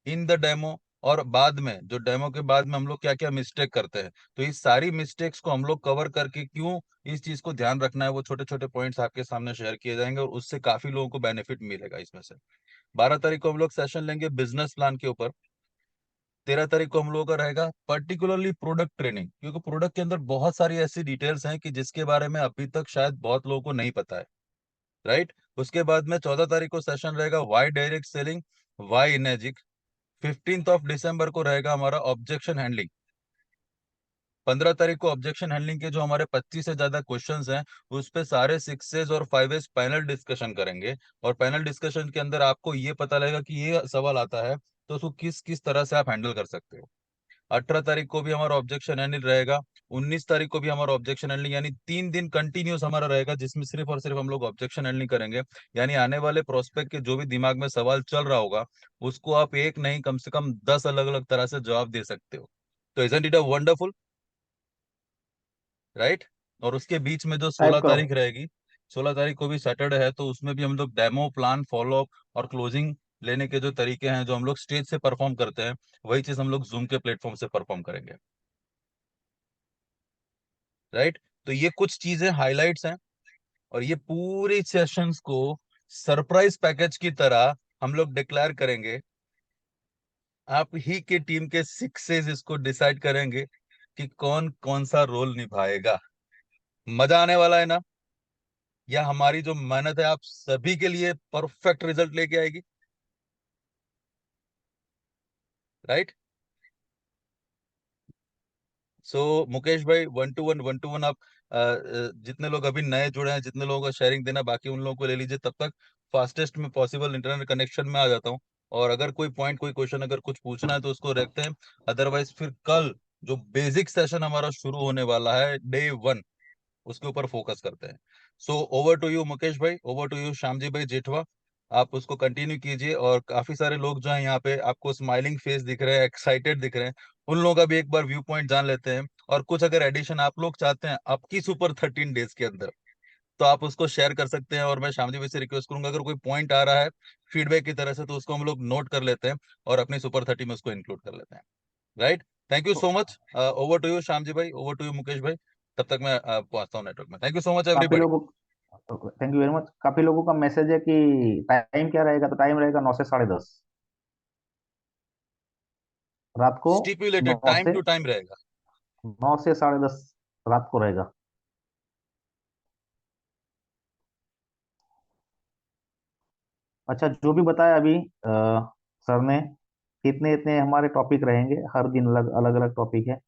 in the demo, और बाद में जो डेमो के बाद में हम लोग क्या क्या मिस्टेक करते हैं, तो इस सारी मिस्टेक्स को हम लोग कवर करके क्यों इस चीज को ध्यान रखना है, वो छोटे छोटे पॉइंट्स आपके सामने शेयर किए जाएंगे और उससे काफी लोगों को बेनिफिट मिलेगा इसमें से। 12 तारीख को हम लोग सेशन लेंगे बिजनेस प्लान के ऊपर। 13 तारीख को हम लोगों का रहेगा पर्टिकुलरली प्रोडक्ट ट्रेनिंग, क्योंकि प्रोडक्ट के अंदर बहुत सारी ऐसी डिटेल्स हैं कि जिसके बारे में अभी तक शायद बहुत लोगों को नहीं पता है, राइट। उसके बाद में 14 तारीख को सेशन रहेगा why direct selling, why Enagic. 15 दिसंबर को रहेगा हमारा ऑब्जेक्शन हैंडलिंग। 15 तारीख को ऑब्जेक्शन हैंडलिंग के जो हमारे 25 से ज्यादा क्वेश्चंस हैं उस पे सारे 6 और 5 पैनल डिस्कशन करेंगे, और पैनल डिस्कशन के अंदर आपको ये पता लगेगा कि ये सवाल आता है तो उसको किस किस तरह से आप हैंडल कर सकते हो। 18 तारीख को भी हमारा ऑब्जेक्शन हैंडलिंग रहेगा। 19 तारीख को भी हमारा ऑब्जेक्शन हैंडलिंग, यानी 3 दिन कंटिन्यूस हमारा रहेगा जिसमें सिर्फ और सिर्फ हम लोग ऑब्जेक्शन हैंडलिंग करेंगे। यानी आने वाले प्रोस्पेक्ट के जो भी दिमाग में सवाल चल रहा होगा उसको आप एक नहीं कम से कम 10 अलग अलग तरह से जवाब दे सकते हो। तो isn't it a wonderful, right. और उसके बीच में जो टाइप 16 तारीख करो। रहेगी, 16 तारीख को भी सैटरडे है, तो उसमें भी हम लोग डेमो, प्लान, फॉलो अप और क्लोजिंग लेने के जो तरीके हैं जो हम लोग स्टेज से परफॉर्म करते हैं वही चीज हम लोग जूम के प्लेटफॉर्म से परफॉर्म करेंगे, राइट। तो ये कुछ चीजें हाइलाइट्स हैं, और ये पूरी सेशंस को सरप्राइज पैकेज की तरह हम लोग डिक्लेयर करेंगे। आप ही के टीम के सिक्सेस इसको डिसाइड करेंगे कि कौन कौन सा रोल निभाएगा। मजा आने वाला है ना। या हमारी जो मेहनत है आप सभी के लिए परफेक्ट रिजल्ट लेके आएगी, राइट। सो मुकेश भाई, 1 to 1 1 to 1 आप जितने लोग अभी नए जुड़े हैं, जितने लोगों को शेयरिंग देना बाकी उन लोगों को ले लीजिए, तब तक फास्टेस्ट में पॉसिबल इंटरनेट कनेक्शन में आ जाता हूँ। और अगर कोई पॉइंट, कोई क्वेश्चन, अगर कुछ पूछना है तो उसको रखते हैं। अदरवाइज फिर कल जो बेसिक सेशन हमारा शुरू होने वाला है डे 1, उसके ऊपर फोकस करते हैं। So over to you Mukesh bhai, over to you Shyamji भाई जेठवा, आप उसको कंटिन्यू कीजिए। और काफी सारे लोग जो हैं यहाँ पे आपको स्माइलिंग फेस दिख रहे हैं, एक्साइटेड दिख रहे हैं, उन लोगों का भी एक बार व्यू पॉइंट जान लेते हैं। और कुछ अगर एडिशन आप लोग चाहते हैं आपकी सुपर 13 डेज के अंदर, तो आप उसको शेयर कर सकते हैं। और मैं श्यामजी भाई से रिक्वेस्ट करूंगा अगर कोई पॉइंट आ रहा है फीडबैक की तरह से तो उसको हम लोग नोट कर लेते हैं और अपनी सुपर 30 में उसको इंक्लूड कर लेते हैं, right. Thank you so much. Over to you Shyamji bhai, over to you Mukesh भाई। तब तक मैं पहुंचता हूँ नेटवर्क में। थैंक यू सो मच काफी एवरीबॉडी। लोगों थैंक यू वेरी मच। काफी लोगों का मैसेज है कि टाइम क्या रहेगा, तो टाइम रहेगा 9 से 10:30 रात को। स्टिपुलेटेड 9 टाइम से टू टाइम रहेगा। 9 से 10:30 रात को रहेगा। अच्छा, जो भी बताया अभी सर ने, कितने इतने हमारे टॉपिक रहेंगे, हर दिन अलग अलग अलग टॉपिक है।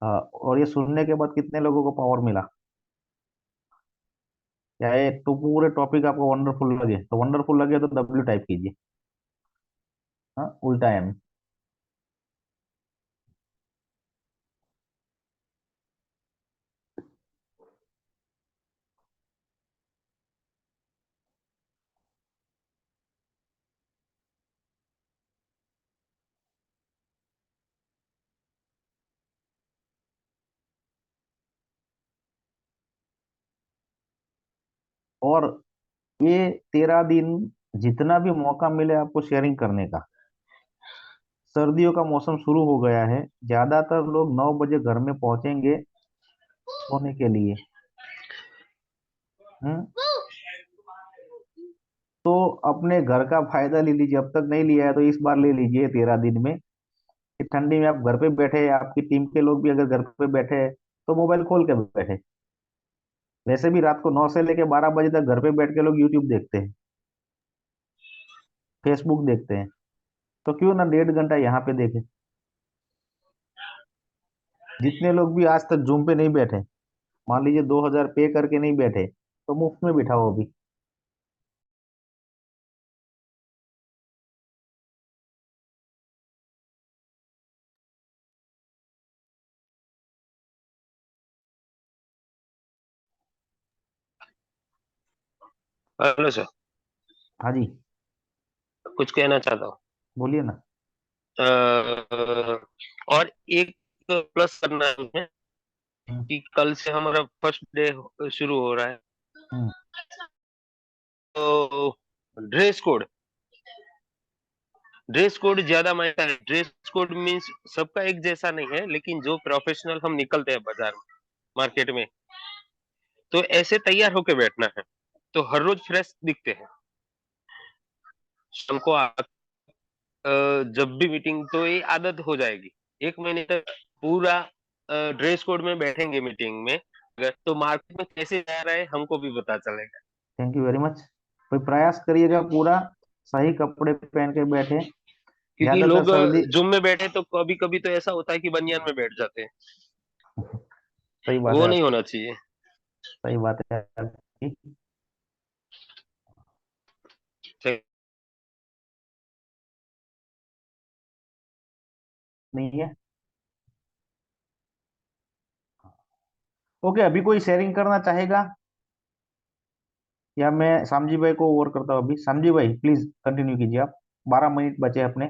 और ये सुनने के बाद कितने लोगों को पावर मिला। क्या ये तो पूरे टॉपिक आपको वंडरफुल लगे, तो वंडरफुल लगे तो W टाइप कीजिए। हाँ, उल्टा M। और ये 13 दिन जितना भी मौका मिले आपको शेयरिंग करने का। सर्दियों का मौसम शुरू हो गया है, ज्यादातर लोग 9 बजे घर में पहुंचेंगे सोने के लिए। हम्म तो अपने घर का फायदा ले लीजिए, अब तक नहीं लिया है तो इस बार ले लीजिए 13 दिन में, कि ठंडी में आप घर पे बैठे हैं, आपकी टीम के लोग भी अगर घर पे बैठे हैं तो मोबाइल खोल के बैठे। वैसे भी रात को 9 से लेके 12 बजे तक घर पे बैठ के लोग यूट्यूब देखते हैं, फेसबुक देखते हैं, तो क्यों ना 1.5 घंटा यहाँ पे देखें। जितने लोग भी आज तक जूम पे नहीं बैठे, मान लीजिए 2,000 पे करके नहीं बैठे, तो मुफ्त में बिठाओ अभी। हेलो सर, हाँ जी, कुछ कहना चाहता हूँ। बोलिए ना। और एक प्लस करना है हमें हम्म, कि कल से हमारा फर्स्ट डे शुरू हो रहा है, हम्म, तो ड्रेस कोड ज्यादा मायने है। ड्रेस कोड मीन्स सबका एक जैसा नहीं है, लेकिन जो प्रोफेशनल हम निकलते हैं बाजार में, मार्केट में, तो ऐसे तैयार होके बैठना है, तो हर रोज फ्रेश दिखते हैं। शाम को जब भी मीटिंग, तो ये आदत हो जाएगी। 1 महीने तक पूरा ड्रेस कोड में बैठेंगे मीटिंग में, अगर तो मार्केट में कैसे जा रहा है हमको भी पता चलेगा। Thank you very much. कोई प्रयास करिएगा पूरा सही कपड़े पहन के बैठे। क्योंकि ज्यादातर लोग सर्दी। जिम में बैठे तो कभी कभी तो ऐसा होता है कि बनियान में बैठ जाते हैं, सही बात वो है नहीं आपकी। होना चाहिए। सही बात है आपकी। नहीं है। ओके, अभी कोई शेयरिंग करना चाहेगा या मैं सामजी भाई को ओवर करता हूँ? अभी सामजी भाई प्लीज कंटिन्यू कीजिए आप। 12 मिनट बचे अपने।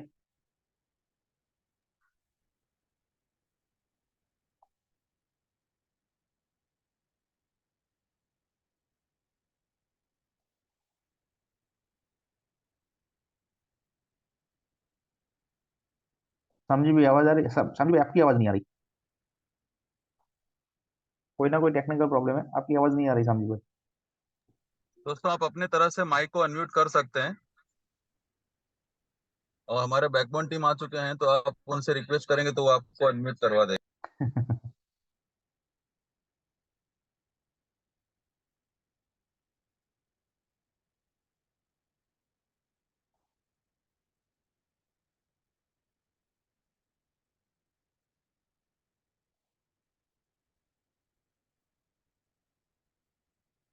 सामजी भाई आवाज आ रही? सामजी भाई आपकी आवाज नहीं आ रही। कोई ना कोई टेक्निकल प्रॉब्लम है, आपकी आवाज नहीं आ रही सामजी भाई। दोस्तों आप अपने तरह से माइक को अनम्यूट कर सकते हैं, और हमारे बैकबोन टीम आ चुके हैं, तो आप उनसे रिक्वेस्ट करेंगे तो वो आपको अनम्यूट करवा देंगे।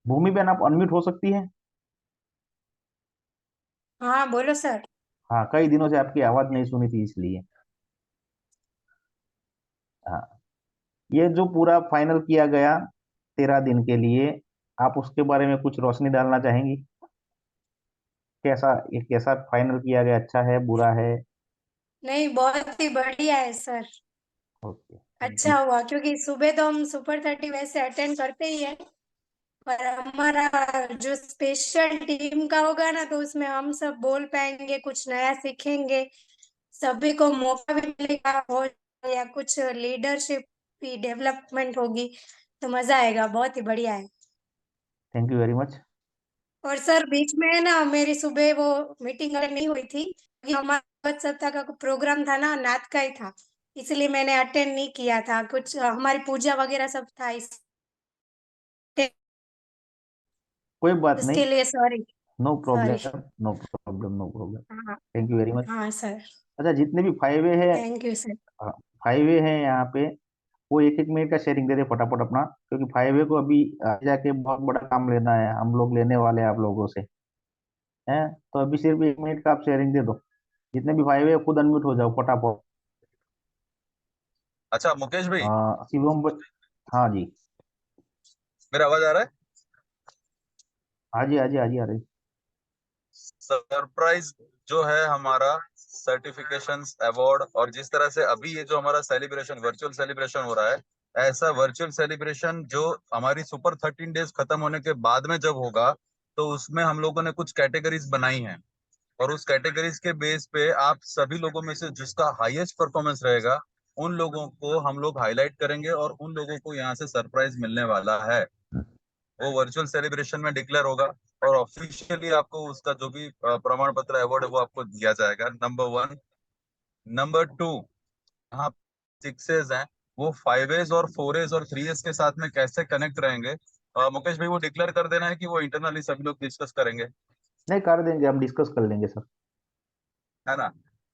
भूमि बहन आप अनम्यूट हो सकती है? हाँ बोलो सर। हाँ, कई दिनों से आपकी आवाज नहीं सुनी थी इसलिए। हाँ, ये जो पूरा फाइनल किया गया 13 दिन के लिए, आप उसके बारे में कुछ रोशनी डालना चाहेंगी? कैसा, ये कैसा फाइनल किया गया? अच्छा है, बुरा है? नहीं, बहुत ही बढ़िया है सर। Okay, thank you. अच्छा हुआ, क्योंकि सुबह तो हम सुपर 30 वैसे अटेंड करते ही है, पर हमारा जो स्पेशल टीम का होगा ना, तो उसमें हम सब बोल पाएंगे, कुछ नया सीखेंगे, सभी को मौका भी मिलेगा, हो या कुछ लीडरशिप भी डेवलपमेंट होगी, तो मजा आएगा। बहुत ही बढ़िया है। Thank you very much. और सर बीच में ना मेरी सुबह वो मीटिंग अटेंड नहीं हुई थी, क्योंकि हमारा गत सप्ताह का प्रोग्राम था ना, नात का ही था, इसलिए मैंने अटेंड नहीं किया था। कुछ हमारी पूजा वगैरह सब था कोई बात नहीं। उसके लिए sorry. No sorry. Problem, no problem, no problem. हाँ। Thank you very much. हाँ सर। अच्छा, जितने भी 5 वे है, थैंक यू सर। 5 वे हैं यहाँ पे, वो 1-1 मिनट का शेयरिंग दे दे फटाफट अपना, क्योंकि 5 वे को अभी आगे जाके बहुत बड़ा काम लेना है, हम लोग लेने वाले हैं आप लोगों से। हैं, तो अभी सिर्फ 1 मिनट का आप शेयरिंग दे दो। जितने भी 5 वे खुद अनम्यूट हो जाओ फटाफट। अच्छा मुकेश भाई, शिवम हाँ जी। मेरा आवाज आ रहा है? हाँ जी, हाँ जी, हाँ जी, आ रही। सरप्राइज जो है हमारा सर्टिफिकेशंस, अवार्ड, और जिस तरह से अभी ये जो हमारा सेलिब्रेशन, वर्चुअल सेलिब्रेशन हो रहा है, ऐसा वर्चुअल सेलिब्रेशन जो हमारी सुपर 13 डेज खत्म होने के बाद में जब होगा, तो उसमें हम लोगों ने कुछ कैटेगरीज बनाई हैं, और उस कैटेगरीज के बेस पे आप सभी लोगों में से जिसका हाईएस्ट परफॉर्मेंस रहेगा, उन लोगों को हम लोग हाईलाइट करेंगे, और उन लोगों को यहाँ से सरप्राइज मिलने वाला है। वो वर्चुअल सेलिब्रेशन में डिक्लेयर होगा, और ऑफिशियली आपको उसका जो भी प्रमाण पत्र, अवार्ड है, वो आपको दिया जाएगा। नंबर 1। नंबर 2, यहाँ 6 हैं, वो 5 और 4 और 3 के साथ में कैसे कनेक्ट रहेंगे, मुकेश भाई वो डिक्लेयर कर देना है कि वो इंटरनली सभी लोग डिस्कस करेंगे, नहीं, कर देंगे, हम डिस्कस कर लेंगे सर। है ना?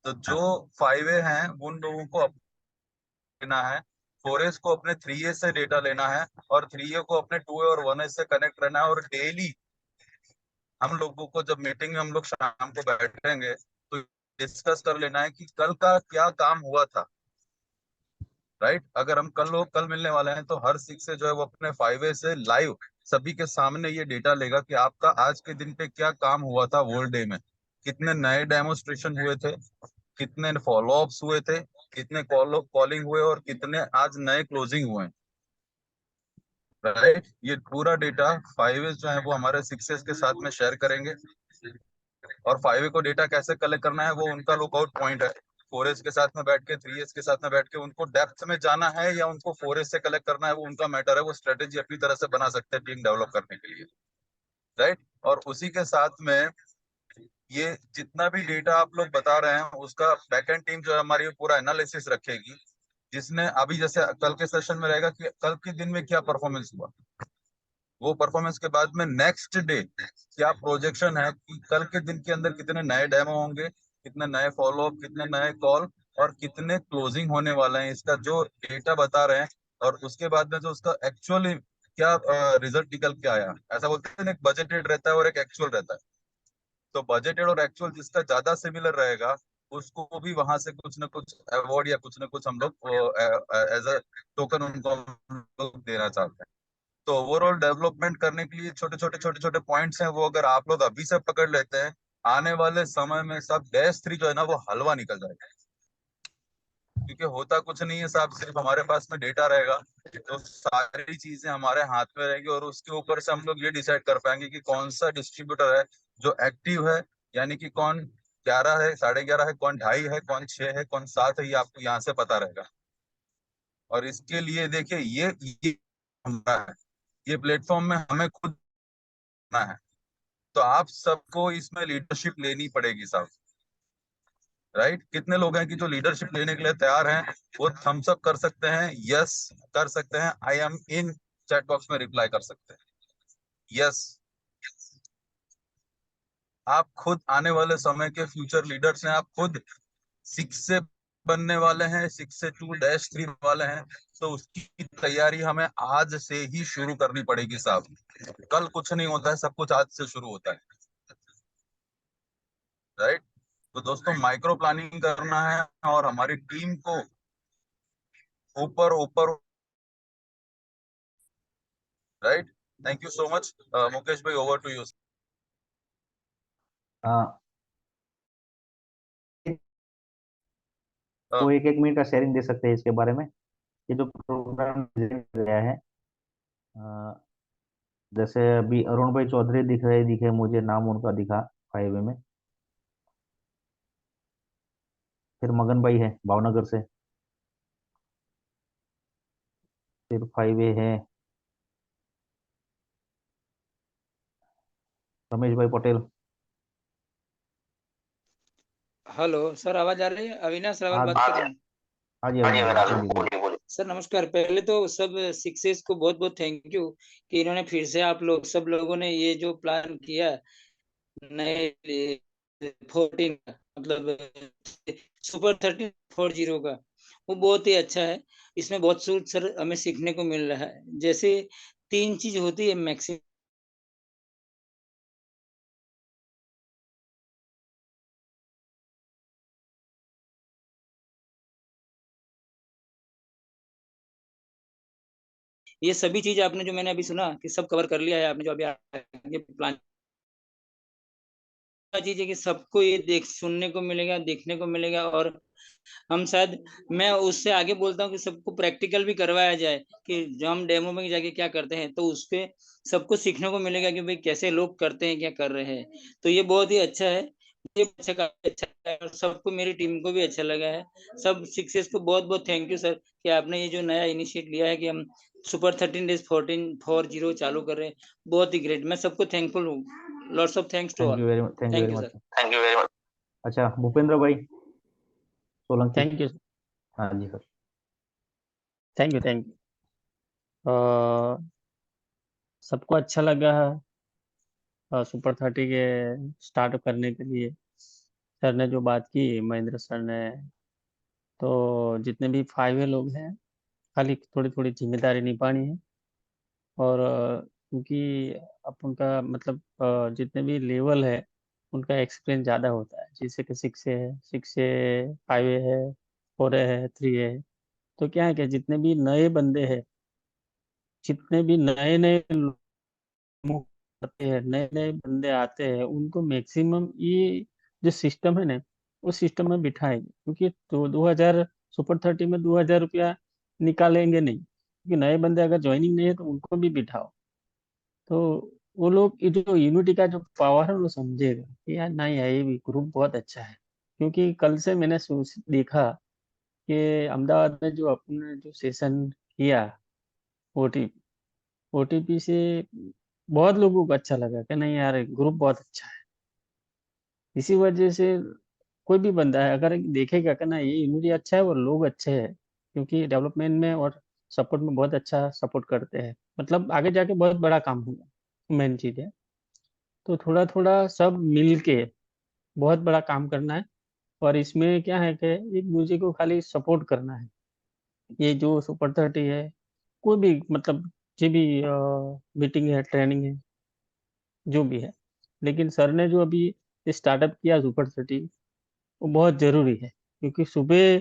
तो जो हाँ, 5 हैं उन लोगों को लेना है, 4 को अपने 3 से डेटा लेना है, और 3 को अपने 2 और 1 से कनेक्ट रहना है। और डेली हम लोगों को जब मीटिंग में हम लोग शाम को बैठेंगे, तो डिस्कस कर लेना है कि कल का क्या काम हुआ था। राइट, अगर हम कल मिलने वाले हैं, तो हर 6 से जो है वो अपने 5 से लाइव सभी के सामने ये डेटा लेगा कि आपका आज के दिन पे क्या काम हुआ था वर्ल्ड डे में, कितने नए डेमोस्ट्रेशन हुए थे, कितने फॉलोअप्स हुए थे, कितने कॉलिंग हुए और कितने आज नए क्लोजिंग हुए, राइट। ये पूरा डेटा 5As जो है वो हमारे 6As के साथ में शेयर करेंगे। और 5A को डेटा कैसे कलेक्ट करना है वो उनका लुकआउट पॉइंट है। 4As के साथ में बैठ के, 3As के साथ में बैठ के उनको डेप्थ में जाना है या उनको 4As से कलेक्ट करना है, वो उनका मैटर है। वो स्ट्रेटेजी अपनी तरह से बना सकते हैं टीम डेवलप करने के लिए, राइट। और उसी के साथ में ये जितना भी डेटा आप लोग बता रहे हैं उसका बैकएंड टीम जो है हमारी पूरा एनालिसिस रखेगी, जिसने अभी जैसे कल के सेशन में रहेगा कि कल के दिन में क्या परफॉर्मेंस हुआ, वो परफॉर्मेंस के बाद में नेक्स्ट डे क्या प्रोजेक्शन है कि कल के दिन के अंदर कितने नए डेमो होंगे, कितने नए फॉलोअप, कितने नए कॉल और कितने क्लोजिंग होने वाले हैं, इसका जो डेटा बता रहे हैं। और उसके बाद में जो उसका एक्चुअली क्या रिजल्ट निकल के आया, ऐसा बोलते हैं ना, एक बजटेड रहता है और एक एक्चुअल रहता है। तो बजटेड और एक्चुअल जिसका ज्यादा सिमिलर रहेगा उसको भी वहां से कुछ ना कुछ अवार्ड या कुछ ना कुछ हम लोग एज अ टोकन उनको हम लोग देना चाहते हैं। तो ओवरऑल डेवलपमेंट करने के लिए छोटे छोटे पॉइंट्स हैं, वो अगर आप लोग अभी से पकड़ लेते हैं, आने वाले समय में सब -3 जो है ना वो हलवा निकल जाएगा। क्योंकि होता कुछ नहीं है साहब, सिर्फ हमारे पास में डेटा रहेगा तो सारी चीजें हमारे हाथ में रहेंगी और उसके ऊपर से हम लोग ये डिसाइड कर पाएंगे कि कौन सा डिस्ट्रीब्यूटर है जो एक्टिव है, यानी कि कौन 11 है, 11:30 है, कौन 2:30 है, कौन 6 है, कौन 7 है, ये आपको यहाँ से पता रहेगा। और इसके लिए देखिए ये हमारा है, ये प्लेटफॉर्म में हमें खुद करना है। तो आप सबको इसमें लीडरशिप लेनी पड़ेगी साहब, राइट। कितने लोग हैं कि जो लीडरशिप लेने के लिए तैयार हैं, वो थम्स अप कर सकते हैं, यस कर सकते हैं, I am in chat box में रिप्लाई कर सकते हैं, यस। आप खुद आने वाले समय के फ्यूचर लीडर्स हैं, आप खुद 6 से बनने वाले हैं, 6 से 2-3 वाले हैं। तो उसकी तैयारी हमें आज से ही शुरू करनी पड़ेगी साहब। कल कुछ नहीं होता है, सब कुछ आज से शुरू होता है, राइट। तो दोस्तों माइक्रो प्लानिंग करना है और हमारी टीम को ऊपर ऊपर, right. Thank you so much Mukesh bhai, over to you. तो 1-1 मिनट का शेयरिंग दे सकते हैं इसके बारे में। ये जो प्रोग्राम गया है, जैसे अभी अरुण भाई चौधरी दिखे मुझे, नाम उनका दिखा 5A में। फिर मगन भाई है भावनगर से, फिर 5A है रमेश भाई पटेल। हेलो सर, आवाज आ रही है? अविनाश रावल बात कर रहा हूँ। हाँ जी अविनाश भाई, बोलिए। सर नमस्कार। पहले तो सब 6As को बहुत बहुत थैंक यू कि इन्होंने फिर से, आप लोग सब लोगों ने ये जो प्लान किया नए 14 मतलब सुपर 1340 का, वो बहुत ही अच्छा है। इसमें बहुत कुछ सर हमें सीखने को मिल रहा है। जैसे 3 चीज होती है मैक्सिमम, ये सभी चीज आपने जो मैंने अभी सुना कि सब कवर कर लिया है आपने, जो अभी आगे प्लान चीज है कि सबको ये देख सुनने को मिलेगा, देखने को मिलेगा। और हम शायद, मैं उससे आगे बोलता हूँ कि सबको प्रैक्टिकल भी करवाया जाए कि जो हम डेमो में जाके क्या करते हैं, तो उसके सबको सीखने को मिलेगा कि भाई कैसे लोग करते हैं, क्या कर रहे हैं। तो ये बहुत ही अच्छा है, ये अच्छा है और सबको, मेरी टीम को भी अच्छा लगा है। सब 6As को बहुत बहुत थैंक यू सर कि आपने ये जो नया इनिशिएट लिया है कि हम सुपर 13 डेज 1440 चालू कर रहे हैं। बहुत ही ग्रेट, मैं सबको थैंकफुल हूँ। Lots of thanks to thank all. You very much, thank you thank very you much. Sir. Thank you very much. अच्छा भूपेंद्र भाई सोलंकी। थैंक यू हाँ जी सर। Thank you. सबको अच्छा लगा सुपर 30 के स्टार्ट करने के लिए। सर ने जो बात की, महेंद्र सर ने, तो जितने भी 5A लोग हैं, खाली थोड़ी थोड़ी जिम्मेदारी निभानी है। और क्योंकि अब उनका मतलब जितने भी लेवल है उनका एक्सपीरियंस ज़्यादा होता है। जैसे कि 6A 5A है, 4A है, 3A है। तो क्या है कि जितने भी नए बंदे हैं, जितने भी नए नए करते हैं, नए नए बंदे आते हैं, उनको मैक्सिमम ये जो सिस्टम है ना, उस सिस्टम में बिठाएंगे, क्योंकि तो 2000 सुपर 30 में 2000 रुपया निकालेंगे नहीं, क्योंकि नए बंदे अगर ज्वाइनिंग नहीं है तो उनको भी बिठाओ, तो वो लोग ये जो यूनिटी का जो पावर है वो समझेगा कि यार नहीं है, ये भी ग्रुप बहुत अच्छा है। क्योंकि कल से मैंने देखा कि अहमदाबाद में जो अपने जो सेशन किया ओटीपी ओटीपी से बहुत लोगों को अच्छा लगा कि नहीं यार ग्रुप बहुत अच्छा है। इसी वजह से कोई भी बंदा है अगर देखेगा कि ना ये यूनिटी अच्छा है और लोग अच्छे हैं, क्योंकि डेवलपमेंट में और सपोर्ट में बहुत अच्छा सपोर्ट करते हैं, मतलब आगे जाके बहुत बड़ा काम होगा। मेन चीज है तो थोड़ा थोड़ा सब मिल के बहुत बड़ा काम करना है। और इसमें क्या है कि एक दूसरे को खाली सपोर्ट करना है। ये जो सुपर 30 है, कोई भी मतलब जो भी मीटिंग है, ट्रेनिंग है, जो भी है, लेकिन सर ने जो अभी स्टार्टअप किया सुपर 30, वो बहुत जरूरी है, क्योंकि सुबह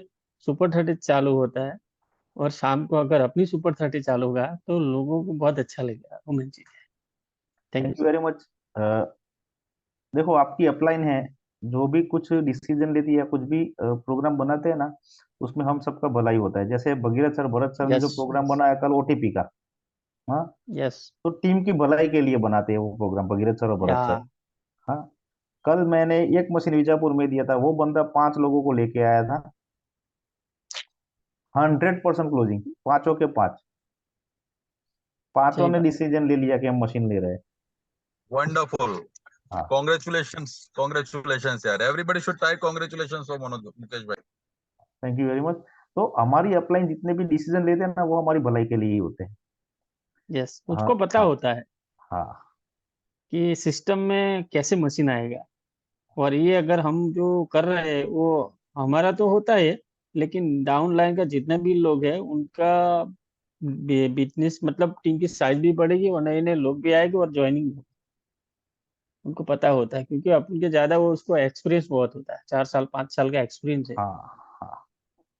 सुपर 30 चालू होता है और शाम को अगर अपनी सुपर 30 चालू होगा तो लोगों को बहुत अच्छा लगेगा। वो मेन चीज है। Thank thank you you very much. देखो आपकी अपलाइन है, जो भी कुछ डिसीजन लेती है, कुछ भी प्रोग्राम बनाते हैं ना, उसमें हम सबका भलाई होता है। जैसे भगीरथ सर, भरत सर ने जो यस प्रोग्राम बनाया कल ओटीपी का, हाँ, यस तो टीम की भलाई के लिए बनाते हैं वो प्रोग्राम, भगीरथ सर और भरत या सर। हाँ, कल मैंने एक मशीन बीजापुर में दिया था, वो बंदा 5 लोगों को लेके आया था, 100% क्लोजिंग, पांचों के पांच, पांचों सही ने बात। डिसीजन ले लिया कि हम मशीन ले रहे हैं। वंडरफुल, हाँ, कॉन्ग्रेचुलेशंस, कॉन्ग्रेचुलेशंस यार, everybody should type congratulations for Manoj Mukesh भाई। Thank you very much. तो हमारी अपलाइन जितने भी डिसीजन लेते हैं ना, वो हमारी भलाई के लिए ही होते हैं। यस, हाँ उसको पता हाँ होता है हाँ। कि सिस्टम में कैसे मशीन आएगा। और ये अगर हम जो कर रहे हैं वो हमारा तो होता है, लेकिन डाउन लाइन का जितने भी लोग हैं उनका बिजनेस मतलब टीम की साइज भी बढ़ेगी और नए नए लोग भी आएंगे और ज्वाइनिंग उनको पता होता है, क्योंकि अपन के ज्यादा वो उसको एक्सपीरियंस बहुत होता है, 4 साल 5 साल का एक्सपीरियंस है। हाँ हाँ।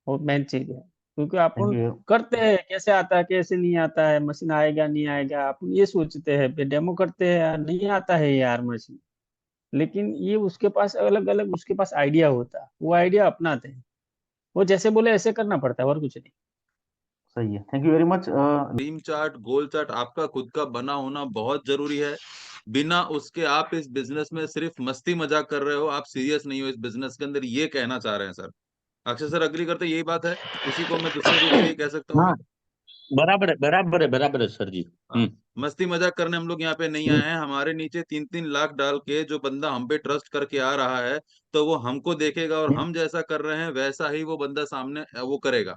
वो मेन चीज है, क्योंकि थैंक अपन यू। करते हैं कैसे आता है कैसे नहीं आता है, मशीन आएगा नहीं आएगा, अपन ये सोचते हैं, डेमो करते हैं यार नहीं आता है यार मशीन, लेकिन ये उसके पास अलग अलग उसके पास आइडिया होता है, वो आइडिया अपनाते हैं, वो जैसे बोले ऐसे करना पड़ता है और कुछ नहीं। सही है, thank you very much. Team chart, goal chart आपका खुद का बना होना बहुत जरूरी है। बिना उसके आप इस बिजनेस में सिर्फ मस्ती मजाक कर रहे हो, आप सीरियस नहीं हो इस बिजनेस के अंदर, ये कहना चाह रहे हैं सर। अक्षय सर अग्री करते यही बात है? इसी को मैं दूसरे रूप से ये कह सकता हूँ हाँ, मैं। बराबर है, बराबर है, बराबर है सर जी। हाँ, मस्ती मजाक करने हम लोग यहाँ पे नहीं आए हैं। हमारे नीचे 3-3 लाख डाल के जो बंदा हम पे ट्रस्ट करके आ रहा है, तो वो हमको देखेगा और हम जैसा कर रहे हैं वैसा ही वो बंदा सामने वो करेगा।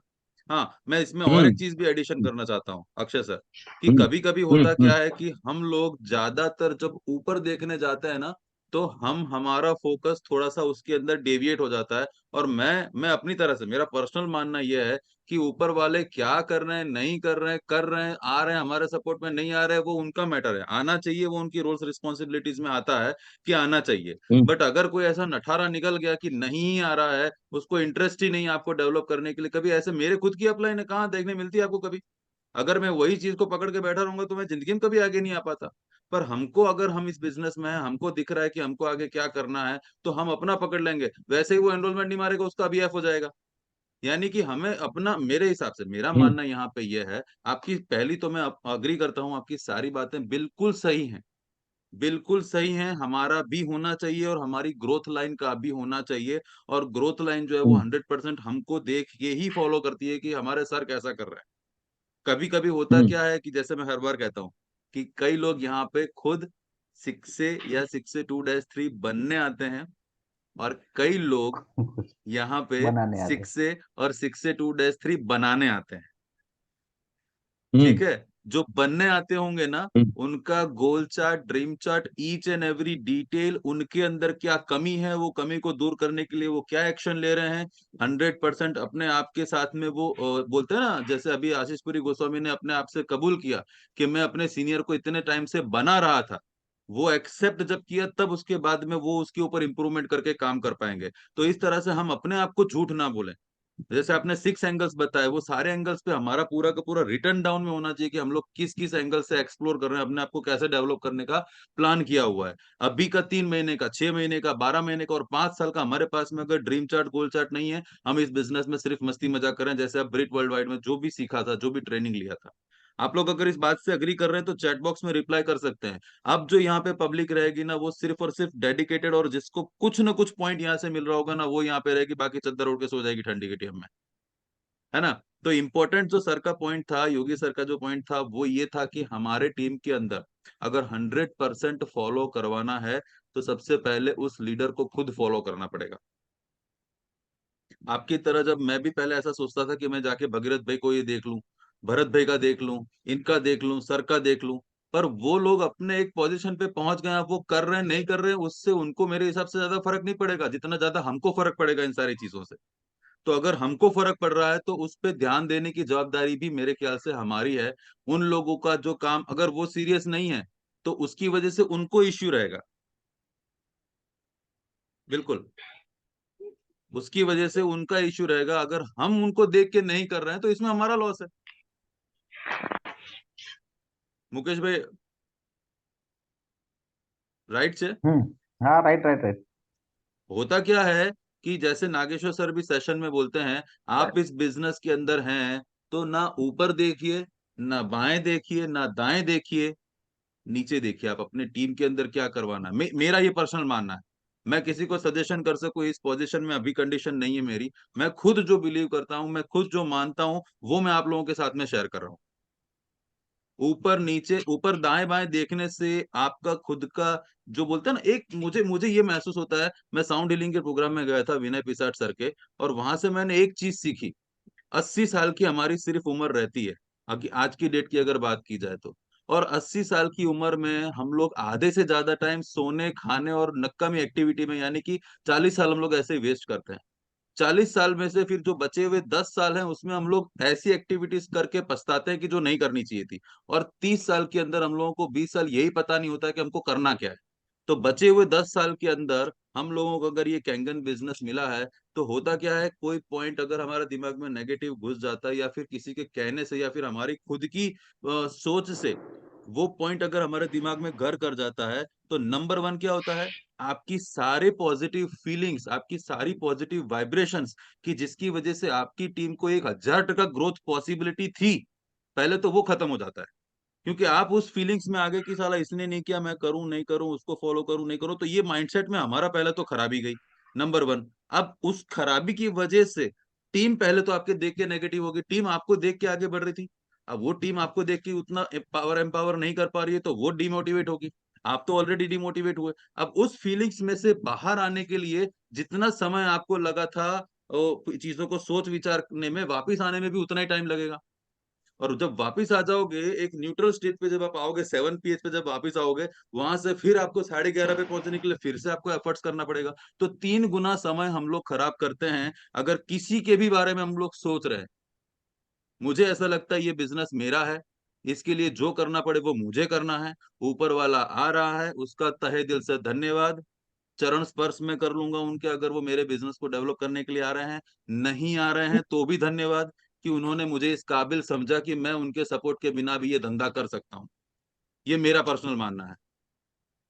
हाँ, मैं इसमें और एक हम्म चीज भी एडिशन करना चाहता हूँ अक्षय सर, कि हम्म कभी कभी होता क्या है कि हम लोग ज्यादातर जब ऊपर देखने जाते हैं ना, तो हमारा फोकस थोड़ा सा उसके अंदर डेविएट हो जाता है। और मैं अपनी तरह से, मेरा पर्सनल मानना यह है कि ऊपर वाले क्या कर रहे हैं, नहीं कर रहे हैं, कर रहे हैं, आ रहे हैं हमारे सपोर्ट में, नहीं आ रहे हैं, वो उनका मैटर है। आना चाहिए, वो उनकी रोल्स रिस्पॉन्सिबिलिटीज में आता है कि आना चाहिए। हम्म बट अगर कोई ऐसा नठारा निकल गया कि नहीं आ रहा है, उसको इंटरेस्ट ही नहीं है आपको डेवलप करने के लिए, कभी ऐसे मेरे खुद की अपलाइन है कहाँ देखने मिलती है आपको कभी? अगर मैं वही चीज को पकड़ के बैठा रहूंगा तो मैं जिंदगी में कभी आगे नहीं आ पाता। पर हमको, अगर हम इस बिजनेस में हैं, हमको दिख रहा है कि हमको आगे क्या करना है, तो हम अपना पकड़ लेंगे। वैसे ही वो एनरोलमेंट नहीं मारेगा, उसका BF हो जाएगा। यानी कि हमें अपना, मेरे हिसाब से मेरा हम्म मानना यहाँ पे ये है, आपकी पहली तो मैं अग्री करता हूँ, आपकी सारी बातें बिल्कुल सही हैं, बिल्कुल सही हैं। हमारा भी होना चाहिए और हमारी ग्रोथ लाइन का भी होना चाहिए। और ग्रोथ लाइन जो है वो हम्म 100% हमको देख के ही फॉलो करती है कि हमारे सर कैसा कर रहे हैं। कभी कभी होता हम्म क्या है कि जैसे मैं हर बार कहता हूँ कि कई लोग यहाँ पे खुद 6 से या 6 से 2-3 बनने आते हैं, और कई लोग यहाँ पे बनाने आते। 6 से 2-3 बनाने आते हैं। हम्म ठीक है, जो बनने आते होंगे ना, हम्म उनका goal chart, dream chart, each and every detail, उनके अंदर क्या कमी है, वो कमी को दूर करने के लिए वो क्या एक्शन ले रहे हैं, 100% अपने आप के साथ में वो बोलते हैं ना, जैसे अभी आशीष पुरी गोस्वामी ने अपने आप से कबूल किया कि मैं अपने सीनियर को इतने टाइम से बना रहा था, वो एक्सेप्ट जब किया तब उसके बाद में वो उसके ऊपर इंप्रूवमेंट करके काम कर पाएंगे। तो इस तरह से हम अपने आप को झूठ ना बोलें। जैसे आपने 6 एंगल्स बताए, वो सारे एंगल्स पे हमारा पूरा का पूरा रिटर्न डाउन में होना चाहिए कि हम लोग किस किस एंगल से एक्सप्लोर कर रहे हैं, अपने आप को कैसे डेवलप करने का प्लान किया हुआ है। अभी का 3 महीने का, 6 महीने का, 12 महीने का और 5 साल का हमारे पास में अगर ड्रीम चार्ट, गोल चार्ट नहीं है, हम इस बिजनेस में सिर्फ मस्ती मजाक कर रहे हैं। जैसे अब ब्रिट वर्ल्ड वाइड में जो भी सीखा था, जो भी ट्रेनिंग लिया था, आप लोग अगर इस बात से अग्री कर रहे हैं तो चैट बॉक्स में रिप्लाई कर सकते हैं। अब जो यहाँ पे पब्लिक रहेगी ना, वो सिर्फ और सिर्फ डेडिकेटेड और जिसको कुछ ना कुछ पॉइंट यहाँ से मिल रहा होगा ना, वो यहाँ पे रहेगी, बाकी चद्दर ओढ़ के सो जाएगी ठंडी के टीम में, है ना। तो इम्पोर्टेंट जो सर का पॉइंट था, योगी सर का जो पॉइंट था, वो ये था कि हमारे टीम के अंदर अगर 100% फॉलो करवाना है तो सबसे पहले उस लीडर को खुद फॉलो करना पड़ेगा। आपकी तरह जब मैं भी पहले ऐसा सोचता था कि मैं जाके भगीरथ भाई को ये देख लूं, भरत भाई का देख लूं, इनका देख लूं, सर का देख लूं, पर वो लोग अपने एक पोजीशन पे पहुंच गए हैं। अब वो कर रहे हैं नहीं कर रहे हैं, उससे उनको मेरे हिसाब से ज्यादा फर्क नहीं पड़ेगा जितना ज्यादा हमको फर्क पड़ेगा इन सारी चीजों से। तो अगर हमको फर्क पड़ रहा है तो उस पे ध्यान देने की जवाबदारी भी मेरे ख्याल से हमारी है। उन लोगों का जो काम अगर वो सीरियस नहीं है तो उसकी वजह से उनको इश्यू रहेगा, बिल्कुल उसकी वजह से उनका इश्यू रहेगा। अगर हम उनको देख के नहीं कर रहे हैं तो इसमें हमारा लॉस है। मुकेश भाई, राइट से हाँ, राइट राइट राइट। होता क्या है कि जैसे नागेश्वर सर भी सेशन में बोलते हैं, आप इस बिजनेस के अंदर हैं तो ना ऊपर देखिए, ना बाएं देखिए, ना दाएं देखिए, नीचे देखिए आप अपने टीम के अंदर क्या करवाना है। मेरा ये पर्सनल मानना है। मैं किसी को सजेशन कर सकूं इस पोजीशन में अभी कंडीशन नहीं है मेरी। मैं खुद जो बिलीव करता हूं, मैं खुद जो मानता हूं, वो मैं आप लोगों के साथ में शेयर कर रहा हूं। ऊपर नीचे, ऊपर दाएं बाएं देखने से आपका खुद का जो बोलते हैं ना, एक मुझे मुझे ये महसूस होता है। मैं साउंड हीलिंग के प्रोग्राम में गया था विनय पिसाट सर के, और वहां से मैंने एक चीज सीखी। 80 साल की हमारी सिर्फ उम्र रहती है, आज की डेट की अगर बात की जाए तो। और 80 साल की उम्र में हम लोग आधे से ज्यादा टाइम सोने, खाने और नक्कामी एक्टिविटी में, यानी कि 40 साल हम लोग ऐसे ही वेस्ट करते हैं। 40 साल में से फिर जो बचे हुए 10 साल हैं उसमें हम लोग ऐसी एक्टिविटीज करके पछताते हैं कि जो नहीं करनी चाहिए थी। और 30 साल के अंदर हम लोगों को 20 साल यही पता नहीं होता है कि हमको करना क्या है। तो बचे हुए 10 साल के अंदर हम लोगों को अगर ये कैंगन बिजनेस मिला है, तो होता क्या है, कोई पॉइंट अगर हमारे दिमाग में नेगेटिव घुस जाता है, या फिर किसी के कहने से, या फिर हमारी खुद की सोच से वो पॉइंट अगर हमारे दिमाग में घर कर जाता है, तो नंबर 1 क्या होता है, आपकी सारे पॉजिटिव फीलिंग्स, आपकी सारी पॉजिटिव वाइब्रेशंस, कि जिसकी वजह से आपकी टीम को 1000% ग्रोथ पॉसिबिलिटी थी, पहले तो वो खत्म हो जाता है। क्योंकि आप उस फीलिंग्स में आ गए कि साला इसने नहीं किया, मैं करूं नहीं करूं, उसको फॉलो करूं नहीं करूं, तो ये माइंडसेट में हमारा पहले तो खराबी गई, नंबर 1। अब उस खराबी की वजह से टीम पहले तो आपके देख के नेगेटिव होगी, टीम आपको देख के आगे बढ़ रही थी। अब वो टीम आपको देख के उतना एम्पावर नहीं कर पा रही है, तो वो डिमोटिवेट होगी। आप तो ऑलरेडी डिमोटिवेट हुए। अब उस फीलिंग्स में से बाहर आने के लिए जितना समय आपको लगा था चीजों को सोच विचार करने में, वापिस आने में भी उतना ही टाइम लगेगा। और जब वापिस आ जाओगे एक न्यूट्रल स्टेट पे, जब आप आओगे 7 pH पे, जब वापिस आओगे वहां से फिर आपको 11:30 पे पहुंचने के लिए फिर से आपको एफर्ट्स करना पड़ेगा। तो 3 गुना समय हम लोग खराब करते हैं अगर किसी के भी बारे में हम लोग सोच रहे हैं। मुझे ऐसा लगता है ये बिजनेस मेरा है, इसके लिए जो करना पड़े वो मुझे करना है। ऊपर वाला आ रहा है, उसका तहे दिल से धन्यवाद। चरण स्पर्श में कर लूंगा उनके, अगर वो मेरे बिजनेस को डेवलप करने के लिए आ रहे हैं। नहीं आ रहे हैं तो भी धन्यवाद कि उन्होंने मुझे इस काबिल समझा कि मैं उनके सपोर्ट के बिना भी ये धंधा कर सकता हूँ। ये मेरा पर्सनल मानना है।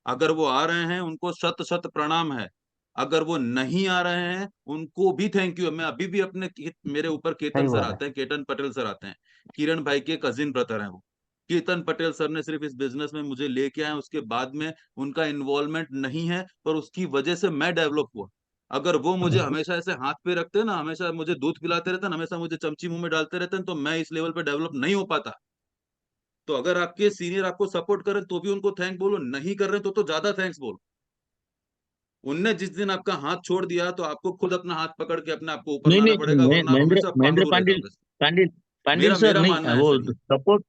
अगर वो आ रहे हैं उनको शत शत प्रणाम है, अगर वो नहीं आ रहे हैं उनको भी थैंक यू। मैं अभी भी मेरे ऊपर केतन सही सर बात है। आते हैं, केतन पटेल सर आते हैं, किरण भाई के कजिन ब्रदर हैं वो। केतन पटेल सर ने सिर्फ इस बिजनेस में मुझे लेके आए, उसके बाद में उनका इन्वॉल्वमेंट नहीं है, पर उसकी वजह से मैं डेवलप हुआ। अगर वो मुझे हमेशा ऐसे हाथ पे रखते ना, हमेशा मुझे दूध पिलाते रहते ना, हमेशा मुझे चमची मुंह में डालते रहते तो मैं इस लेवल पे डेवलप नहीं हो पाता। तो अगर आपके सीनियर आपको सपोर्ट करें तो भी उनको थैंक बोलो, नहीं कर रहे तो ज्यादा थैंक्स बोलो। उनने जिस दिन आपका हाथ छोड़ दिया तो आपको खुद अपना हाथ पकड़ के अपने आप को ऊपर नहीं लाना नहीं, पड़ेगा, वरना आप महेंद्र हमेशा महेंद्र पांगड़ू रह पांडिल जाओगे। पांडिल पांडिल मेरा सर मेरा नहीं, मानना है वो सर ये। सपोर्ट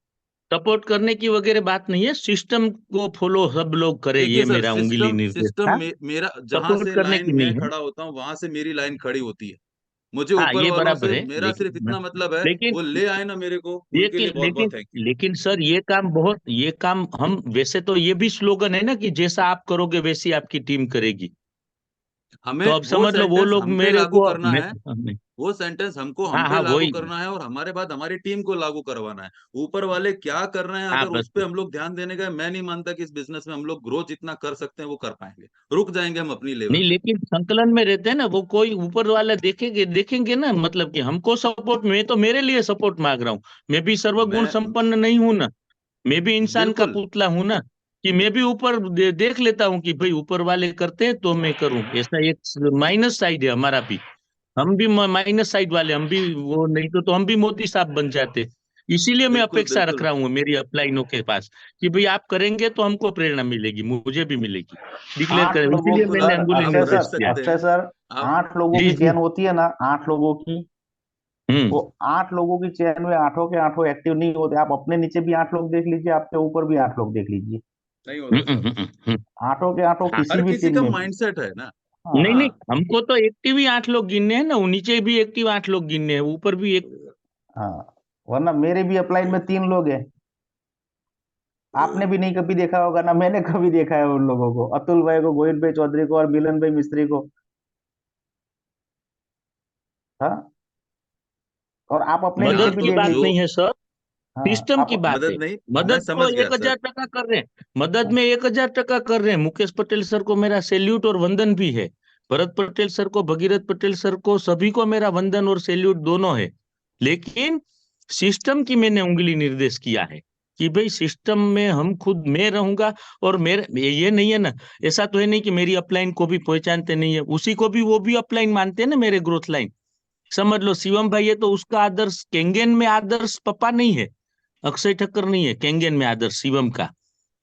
सपोर्ट करने की वगैरह बात नहीं है, सिस्टम को फॉलो सब लोग करे, देखिए ये सर, मेरा उंगली निर्देश सिस्टम था। मेरा जहां सपोर्ट से करने लाइन की मैं नहीं है। खड़ा होता हूँ वहां से मेरी लाइन खड़ी होती है। मुझे हाँ, ऊपर ये वालों बराबर से है, मेरा सिर्फ लेकिन इतना मतलब है, लेकिन वो ले आए ना मेरे को, उनके लिए लेकिन बहुत बहुत लेकिन थैंक यू। लेकिन सर ये काम हम, वैसे तो ये भी स्लोगन है ना कि जैसा आप करोगे वैसी आपकी टीम करेगी। हमें तो अब वो समझ लो वो सेंटेंस लोग हम पे मेरे लागू को करना है, वो सेंटेंस हमको हम हाँ पे हाँ लागू वही, करना है और हमारे बाद हमारी टीम को लागू करवाना है। ऊपर वाले क्या कर रहे हैं हाँ अगर बस। उस पे हम लोग ध्यान देने का, मैं नहीं मानता कि इस बिजनेस में हम लोग ग्रोथ जितना कर सकते हैं वो कर पाएंगे, रुक जाएंगे हम अपनी लेवल नहीं पे। लेकिन संकलन में रहते हैं ना, वो कोई ऊपर वाला देखेंगे देखेंगे ना, मतलब कि हमको सपोर्ट, मैं तो मेरे लिए सपोर्ट मांग रहा हूँ। मैं भी सर्वगुण मैं संपन्न नहीं हूं ना, मैं भी इंसान का बिल्कुल पुतला हूं ना, कि मैं भी ऊपर देख लेता हूँ कि भाई ऊपर वाले करते हैं तो मैं करूँ, ऐसा एक माइनस साइड है हमारा भी। हम भी माइनस साइड वाले, हम भी वो नहीं तो हम भी मोदी साहब बन जाते। इसीलिए मैं बिल्कुल अपेक्षा रख बिल्कुल रहा हूँ मेरी अपलाइनों के पास कि भाई आप करेंगे तो हमको प्रेरणा मिलेगी, मुझे भी मिलेगी, डिक्लेयर 8 करें, लोगों इसीलिए की मैंने सर सर, अंगुली आप कर निर्देश किया है। सकते अक्षय हैं सर, आप। 8 लोगों जी की जी। चेन होती है ना, 8 लोगों की, वो हम्म 8 लोगों की चेन में आठों के आठों एक्टिव नहीं होते। आप अपने नीचे भी 8 लोग देख लीजिए, आपके ऊपर भी 8 लोग देख लीजिए, नहीं होता सर, हम्म। आठों के आठों हाँ, किसी हर भी किसी टीम का में। माइंडसेट है ना। नहीं हाँ नहीं, हाँ हमको तो एक्टिव ही 8 लोग गिनने हैं ना, वो नीचे भी एक्टिव 8 लोग गिनने हैं, ऊपर भी एक। हाँ, वरना मेरे भी अपलाइन में 3 लोग हैं। आपने भी नहीं कभी देखा होगा ना, मैंने कभी देखा है उन लोगों को, अतुल भाई को, गोविंद भाई चौधरी को और मिलन भाई मिस्त्री को। हाँ, और आप अपने नीचे हाँ, मदद भी की देख बात जो लीजिए। नहीं है सर, हाँ, सिस्टम आप की बात है। मदद नहीं, मैं मदद तो समझ गया सर। 1000 टका कर रहे हैं, मदद में 1000 टका कर रहे हैं। मुकेश पटेल सर को मेरा सैल्यूट और वंदन भी है, भरत पटेल सर को, भगीरथ पटेल सर को, सभी को मेरा वंदन और सैल्यूट दोनों है। लेकिन सिस्टम की मैंने उंगली निर्देश किया है कि भाई सिस्टम में हम खुद, मैं रहूंगा। और मेरे ये नहीं है ना, ऐसा तो है नहीं कि मेरी अपलाइन को भी पहचानते नहीं है, उसी को भी वो भी अपलाइन मानते हैं ना, मेरे ग्रोथ लाइन। समझ लो शिवम भाई है तो उसका आदर्श केंगेन में आदर्श पप्पा नहीं है, अक्षय ठक्कर नहीं है, केंगेन में आदर्श शिवम का,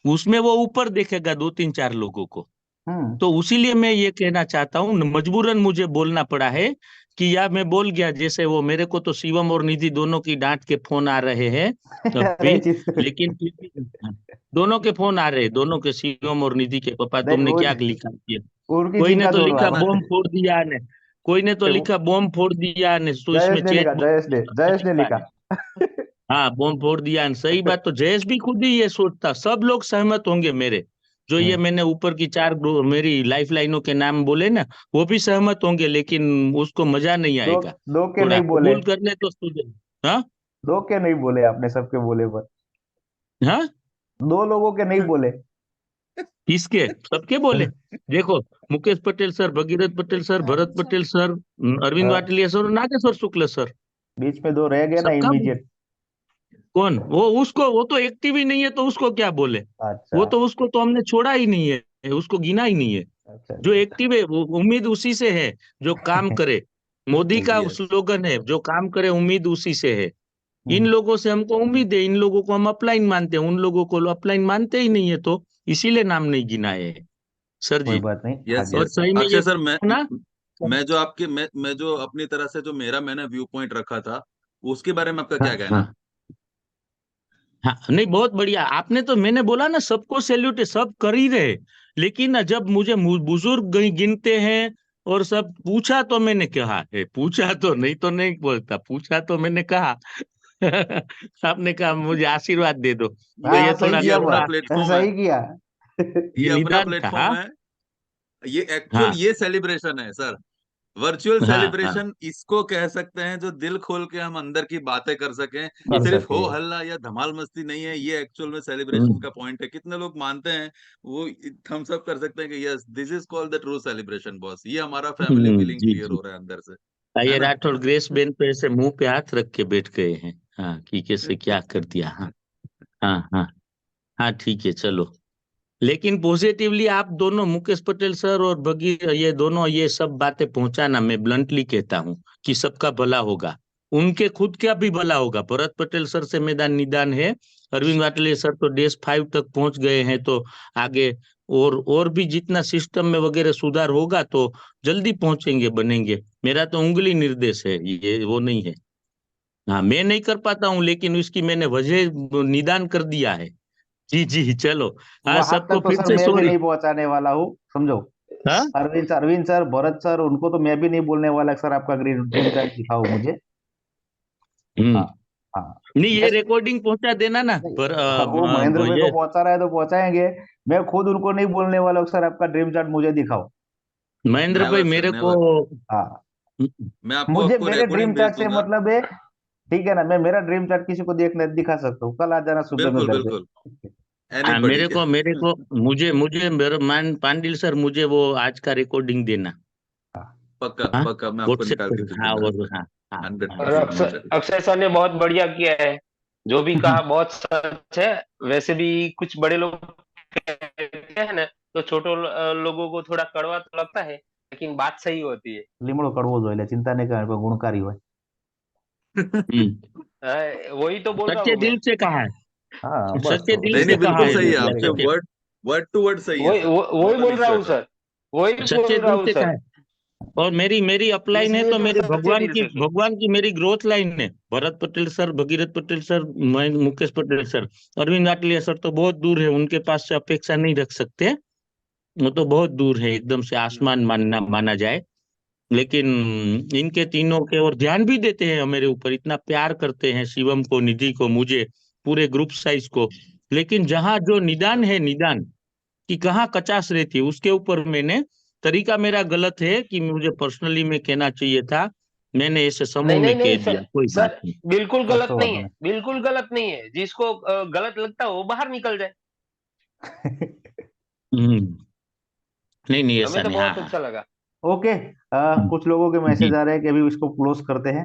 उसमें वो ऊपर देखेगा 2 3 4 लोगों को। हम्म तो उसीलिए मैं ये कहना चाहता हूँ, मजबूरन मुझे बोलना पड़ा है कि यार मैं बोल गया, जैसे वो मेरे को तो शिवम और निधि दोनों की डांट के फोन आ रहे हैं अरे अभी, जिस लेकिन फिर भी दोनों के फोन आ रहे हैं, दोनों के, शिवम और निधि के, पापा तुमने क्या लिखा किया। उनकी कोई ने चिंता तो छोड़ो लिखा आप। बॉम्ब फोड़ दिया ने, कोई ने तो लिखा बॉम्ब फोड़ दिया ने, तो जयेश इसमें ने लिखा, चेत जयेश ने लिखा लिखा। है। हाँ बॉम्ब फोड़ दिया ने, सही बात, तो जयेश भी खुद ही ये सोचता, सब लोग सहमत होंगे मेरे, जो ये मैंने ऊपर की 4 मेरी लाइफ लाइनों के नाम बोले ना, वो भी सहमत होंगे, लेकिन उसको मजा नहीं दो आएगा। दो के थोड़ा नहीं बोले, कबूल कर ले तो तुझे। हाँ 2 के नहीं बोले आपने, सबके बोले पर। हाँ, 2 लोगों के नहीं बोले। किसके, सबके बोले। देखो, Mukesh Patel sir, Bhagirath Patel sir, Bharat Patel sir, Arvind हाँ, वाटलिया सर और नागेश्वर शुक्ल सर, बीच में 2 रह गए ना, सबका बोले। इमीडिएट। कौन वो, उसको, वो तो एक्टिव ही नहीं है तो उसको क्या बोले। अच्छा वो तो, उसको तो हमने छोड़ा ही नहीं है, उसको गिना ही नहीं है। अच्छा जो अच्छा एक्टिव है वो उम्मीद उसी से है जो काम करे। मोदी का यस, स्लोगन है, जो काम करे उम्मीद उसी से है। इन हम्म, लोगों से हमको उम्मीद है, इन लोगों को हम अपलाइन मानते हैं, उन लोगों को अपलाइन मानते ही नहीं है, तो इसीलिए नाम नहीं गिनाए हैं सर कोई जी। बात नहीं, यस, आगे। और यस सही में ये अक्षय सर, ना, मैं जो आपके मैं जो अपनी तरह से जो मैंने व्यू पॉइंट रखा था, उसके बारे में आपका हाँ क्या कहना है? हाँ हाँ, नहीं बहुत बढ़िया आपने, तो मैंने बोला ना सबको सैल्यूट है, सब कर ही रहे। लेकिन ना जब मुझे बुजुर्ग गिनते हैं और सब पूछा, तो मैंने कहा है, पूछा तो नहीं बोलता, पूछा तो मैंने कहा आपने कहा मुझे आशीर्वाद दे दो, तो ये ये हाँ सही थोड़ा ये किया, सा अपना बड़ा पर प्लेटफॉर्म है, सही किया। ये अपना निदान था। प्लेटफॉर्म हाँ है, ये एक्चुअल हाँ ये सेलिब्रेशन है सर। वर्चुअल हाँ हाँ, सेलिब्रेशन इसको कह सकते हैं, जो दिल खोल के हम अंदर की बातें कर सकें। कर सिर्फ सके। हो हल्ला या धमाल मस्ती नहीं है, ये एक्चुअल में सेलिब्रेशन हम्म, का पॉइंट है। कितने लोग मानते हैं वो थम्स अप कर सकते हैं कि yes this is called the true celebration boss, ये हमारा फैमिली फीलिंग जी क्लियर जी। हो रहा है अंदर से, है ये ना। राठौड़ ग्रेस बेन पे ऐसे मुंह पे हाथ रख के बैठ गए हैं, हाँ कि कैसे क्या कर दिया। हाँ हाँ हाँ हाँ, ठीक है चलो। लेकिन पॉजिटिवली आप दोनों, मुकेश पटेल सर और भगी, ये दोनों ये सब बातें पहुंचाना, मैं ब्लंटली कहता हूं कि सबका भला होगा, उनके खुद का भी भला होगा। भरत पटेल सर से मैदान निदान है, अरविंद वाटले सर तो DES 5 तक पहुंच गए हैं, तो आगे और भी जितना सिस्टम में वगैरह सुधार होगा तो जल्दी पहुंचेंगे, बनेंगे। मेरा तो उंगली निर्देश है, ये वो नहीं है। हाँ मैं नहीं कर पाता हूँ, लेकिन उसकी मैंने वजह निदान कर दिया है। जी जी चलो। हाँ वहां सबको तक तो फिर सर से मैं भी सॉरी। नहीं पहुंचाने वाला हूँ, समझो। हाँ अरविंद सर, भरत सर, उनको तो मैं भी नहीं बोलने वाला सर आपका ग्रीन ड्रीम कार्ड दिखाओ मुझे। हाँ हाँ, नहीं ये जस्ट रिकॉर्डिंग पहुंचा देना ना, नहीं, पर हाँ, वो महेंद्र भाई को ये पहुंचा रहा है तो पहुंचाएंगे। मैं खुद उनको नहीं बोलने वाला हूँ, सर आपका ड्रीम चार्ट मुझे दिखाओ। महेंद्र धन्यवाद भाई सर, मेरे को धन्यवाद। हाँ, मैं आपको मुझे आपको मेरे ड्रीम रिकॉर्डिंग भेज चार्ट से दूंगा। मतलब है, ठीक है ना, मैं मेरा ड्रीम चार्ट किसी को देखने दिखा सकता हूँ, कल आ जाना सुबह में बिल्कुल घर बिल्कुल, पे। हाँ एनीबॉडी मेरे कैन। को मुझे मुझे मेरे मान पांडिल सर मुझे वो आज का रिकॉर्डिंग देना। पक्का हाँ पक्का, मैं आपको व्हाट्सएप निकाल के पर, फिर हाँ दूंगा। और हाँ हाँ हाँ 100% अक्षय चलेगा। अक्षय सर ने बहुत बढ़िया किया है, जो भी कहा बहुत सच है। वैसे भी कुछ बड़े लोग कहते हैं ना, तो छोटे लोगों को थोड़ा कड़वा तो लगता है, लेकिन बात सही होती है। લીમડો કડવો જ હોય એટલે चिंता नहीं करे, गुणकारी હોય। वही तो बोल रहा सच्चे हूँ मैं। दिल से कहा है, हाँ बस, सच्चे तो दिल नहीं से नहीं, सच्चे कहा बिल्कुल है दिल सही से है भैया वेरी आपके गुड। सच्चे वर्ड टू वर्ड सही है वही सर। वही नो बोल वरीज रहा हूँ एट ऑल। सर, वही सच्चे बोल रहा दिल हूँ से कहा सर। है। और मेरी अपलाइन है इसलिए तो तो मेरे सच्चे दिल से सर। भगवान की मेरी ग्रोथ लाइन है। Bharat Patel sir, Bhagirath Patel sir, Mukesh Patel sir, Arvind Aatliya sir तो बहुत दूर है, उनके पास से अपेक्षा नहीं रख सकते, वो तो बहुत दूर है, एकदम से आसमान माना जाए। लेकिन इनके तीनों के और ध्यान भी देते हैं मेरे ऊपर, इतना प्यार करते हैं, शिवम को, निधि को, मुझे, पूरे ग्रुप साइज को। लेकिन जहां जो निदान है, निदान कि कहाँ कचास रहती है, उसके ऊपर मैंने तरीका मेरा गलत है कि मुझे पर्सनली में कहना चाहिए था, मैंने ऐसे समूह नहीं में नहीं कह नहीं दिया, सर, कोई बात सर नहीं। बिल्कुल गलत કશો नहीं વાંધો है, नहीं। बिल्कुल गलत नहीं है। जिसको गलत लगता है वो बाहर निकल जाए। हम्म, नहीं नहीं हमें ऐसा तो नहीं, हाँ बहुत हाँ। अच्छा लगा। ओके, कुछ लोगों के जी, मैसेज आ रहे हैं कि अभी इसको क्लोज करते हैं।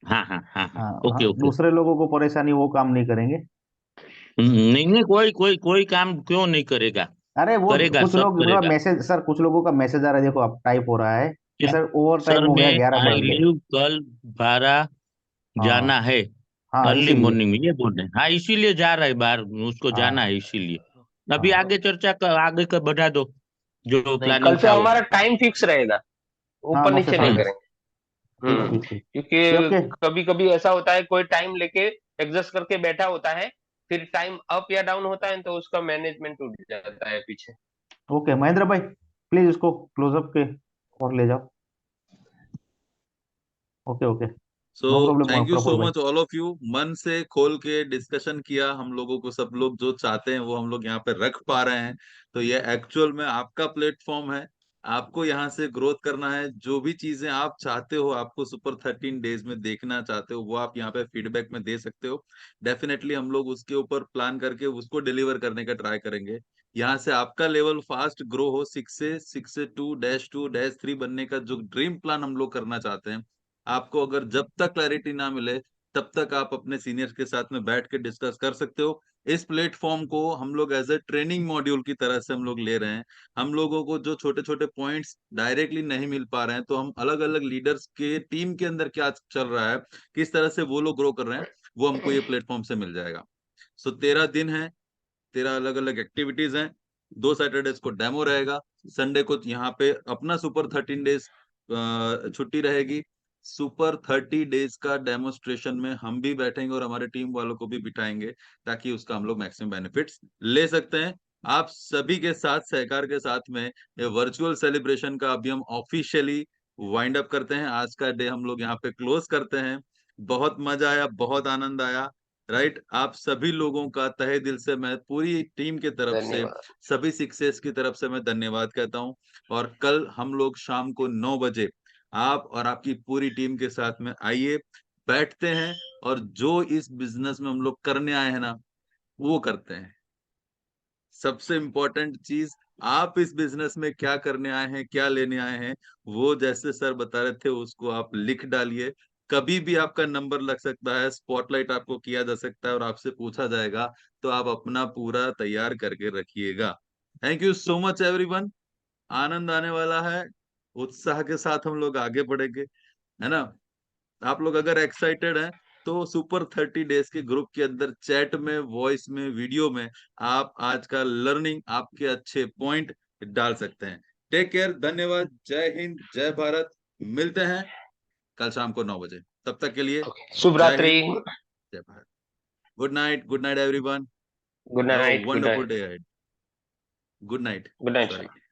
हाँ हाँ हाँ हाँ, हाँ हाँ, ओके ओके। दूसरे लोगों को परेशानी वो काम नहीं करेंगे। नहीं नहीं, कोई काम क्यों नहीं करेगा, अरे वो करेगा, कुछ सब लोग का करेगा। मैसेज, सर कुछ लोगों का मैसेज आ रहा है, देखो आप टाइप हो रहा है कि क्या सर ओवर टाइम सर, हो मैं गया, 11 आई बज गए। लीव कल 12 हाँ जाना है, हाँ, अर्ली इसीलिए। मॉर्निंग में, ये बोल रहे हैं, हाँ इसीलिए जा रहा है बाहर, उसको जाना हाँ है इसीलिए। अभी हाँ, आगे चर्चा आगे का बढ़ा दो, जो नहीं, कल प्लानिंग से था वो। हमारा टाइम फिक्स रहेगा, हाँ ऊपर 9 से नीचे नहीं 5। करेंगे। ठीक ठीक ठीक। क्योंकि ओके कभी कभी ऐसा होता है, कोई टाइम लेके एडजस्ट करके बैठा होता है, फिर टाइम अप या डाउन होता है तो उसका मैनेजमेंट टूट जाता है पीछे। ओके, महेंद्र भाई प्लीज इसको क्लोजअप के और ले जाओ। Okay okay, so no problem thank you so Praful भाई। मच ऑल ऑफ यू, मन से खोल के डिस्कशन किया हम लोगों को, सब लोग जो चाहते हैं वो हम लोग यहाँ पे रख पा रहे हैं। तो ये एक्चुअल में आपका प्लेटफॉर्म है, आपको यहाँ से ग्रोथ करना है, जो भी चीजें आप चाहते हो, आपको सुपर 13 डेज में देखना चाहते हो, वो आप यहाँ पे फीडबैक में दे सकते हो। डेफिनेटली हम लोग उसके ऊपर प्लान करके उसको डिलीवर करने का ट्राई करेंगे। यहाँ से आपका लेवल फास्ट ग्रो हो, 6 से 2-2-3 बनने का जो ड्रीम प्लान हम लोग करना चाहते हैं, आपको अगर जब तक क्लैरिटी ना मिले तब तक आप अपने सीनियर्स के साथ में बैठ के डिस्कस कर सकते हो। इस प्लेटफॉर्म को हम लोग एज ए ट्रेनिंग मॉड्यूल की तरह से हम लोग ले रहे हैं। हम लोगों को जो छोटे छोटे पॉइंट्स डायरेक्टली नहीं मिल पा रहे हैं, तो हम अलग अलग लीडर्स के टीम के अंदर क्या चल रहा है, किस तरह से वो लोग ग्रो कर रहे हैं, वो हमको ये प्लेटफॉर्म से मिल जाएगा। सो 13 दिन है, 13 अलग अलग एक्टिविटीज हैं। 2 सैटरडेज को डेमो रहेगा, संडे को यहाँ पे अपना सुपर 13 डेज छुट्टी रहेगी। सुपर 30 डेज का डेमोस्ट्रेशन में हम भी बैठेंगे और हमारे टीम वालों को भी बिठाएंगे, ताकि उसका हम लोग मैक्सिमम बेनिफिट्स ले सकते हैं। आप सभी के साथ सहकार के साथ में ये वर्चुअल सेलिब्रेशन का अभी हम ऑफिशियली वाइंड अप करते हैं। आज का डे हम लोग यहाँ पे क्लोज करते हैं। बहुत मजा आया, बहुत आनंद आया, राइट। आप सभी लोगों का तहे दिल से मैं पूरी टीम की तरफ से, धन्यवाद। सभी सक्सेस की तरफ से मैं धन्यवाद कहता हूं। और कल हम लोग शाम को 9 बजे आप और आपकी पूरी टीम के साथ में आइए, बैठते हैं और जो इस बिजनेस में हम लोग करने आए हैं ना, वो करते हैं। सबसे इम्पोर्टेंट चीज, आप इस बिजनेस में क्या करने आए हैं, क्या लेने आए हैं, वो जैसे सर बता रहे थे उसको आप लिख डालिए। कभी भी आपका नंबर लग सकता है, स्पॉटलाइट आपको किया जा सकता है और आपसे पूछा जाएगा, तो आप अपना पूरा तैयार करके रखिएगा। Thank you so much everyone. आनंद आने वाला है, उत्साह के साथ हम लोग आगे बढ़ेंगे, है ना। आप लोग अगर एक्साइटेड हैं तो सुपर 30 डेज के ग्रुप के अंदर चैट में, वॉइस में, वीडियो में आप आज का लर्निंग, आपके अच्छे पॉइंट डाल सकते हैं। टेक केयर, धन्यवाद, जय हिंद, जय भारत। मिलते हैं कल शाम को 9 बजे, तब तक के लिए शुभ जय रात्रि। हिंद, जय Bharat. Good night everyone. Good have a night. Good wonderful night. Day ahead. Good night, good night. Sorry.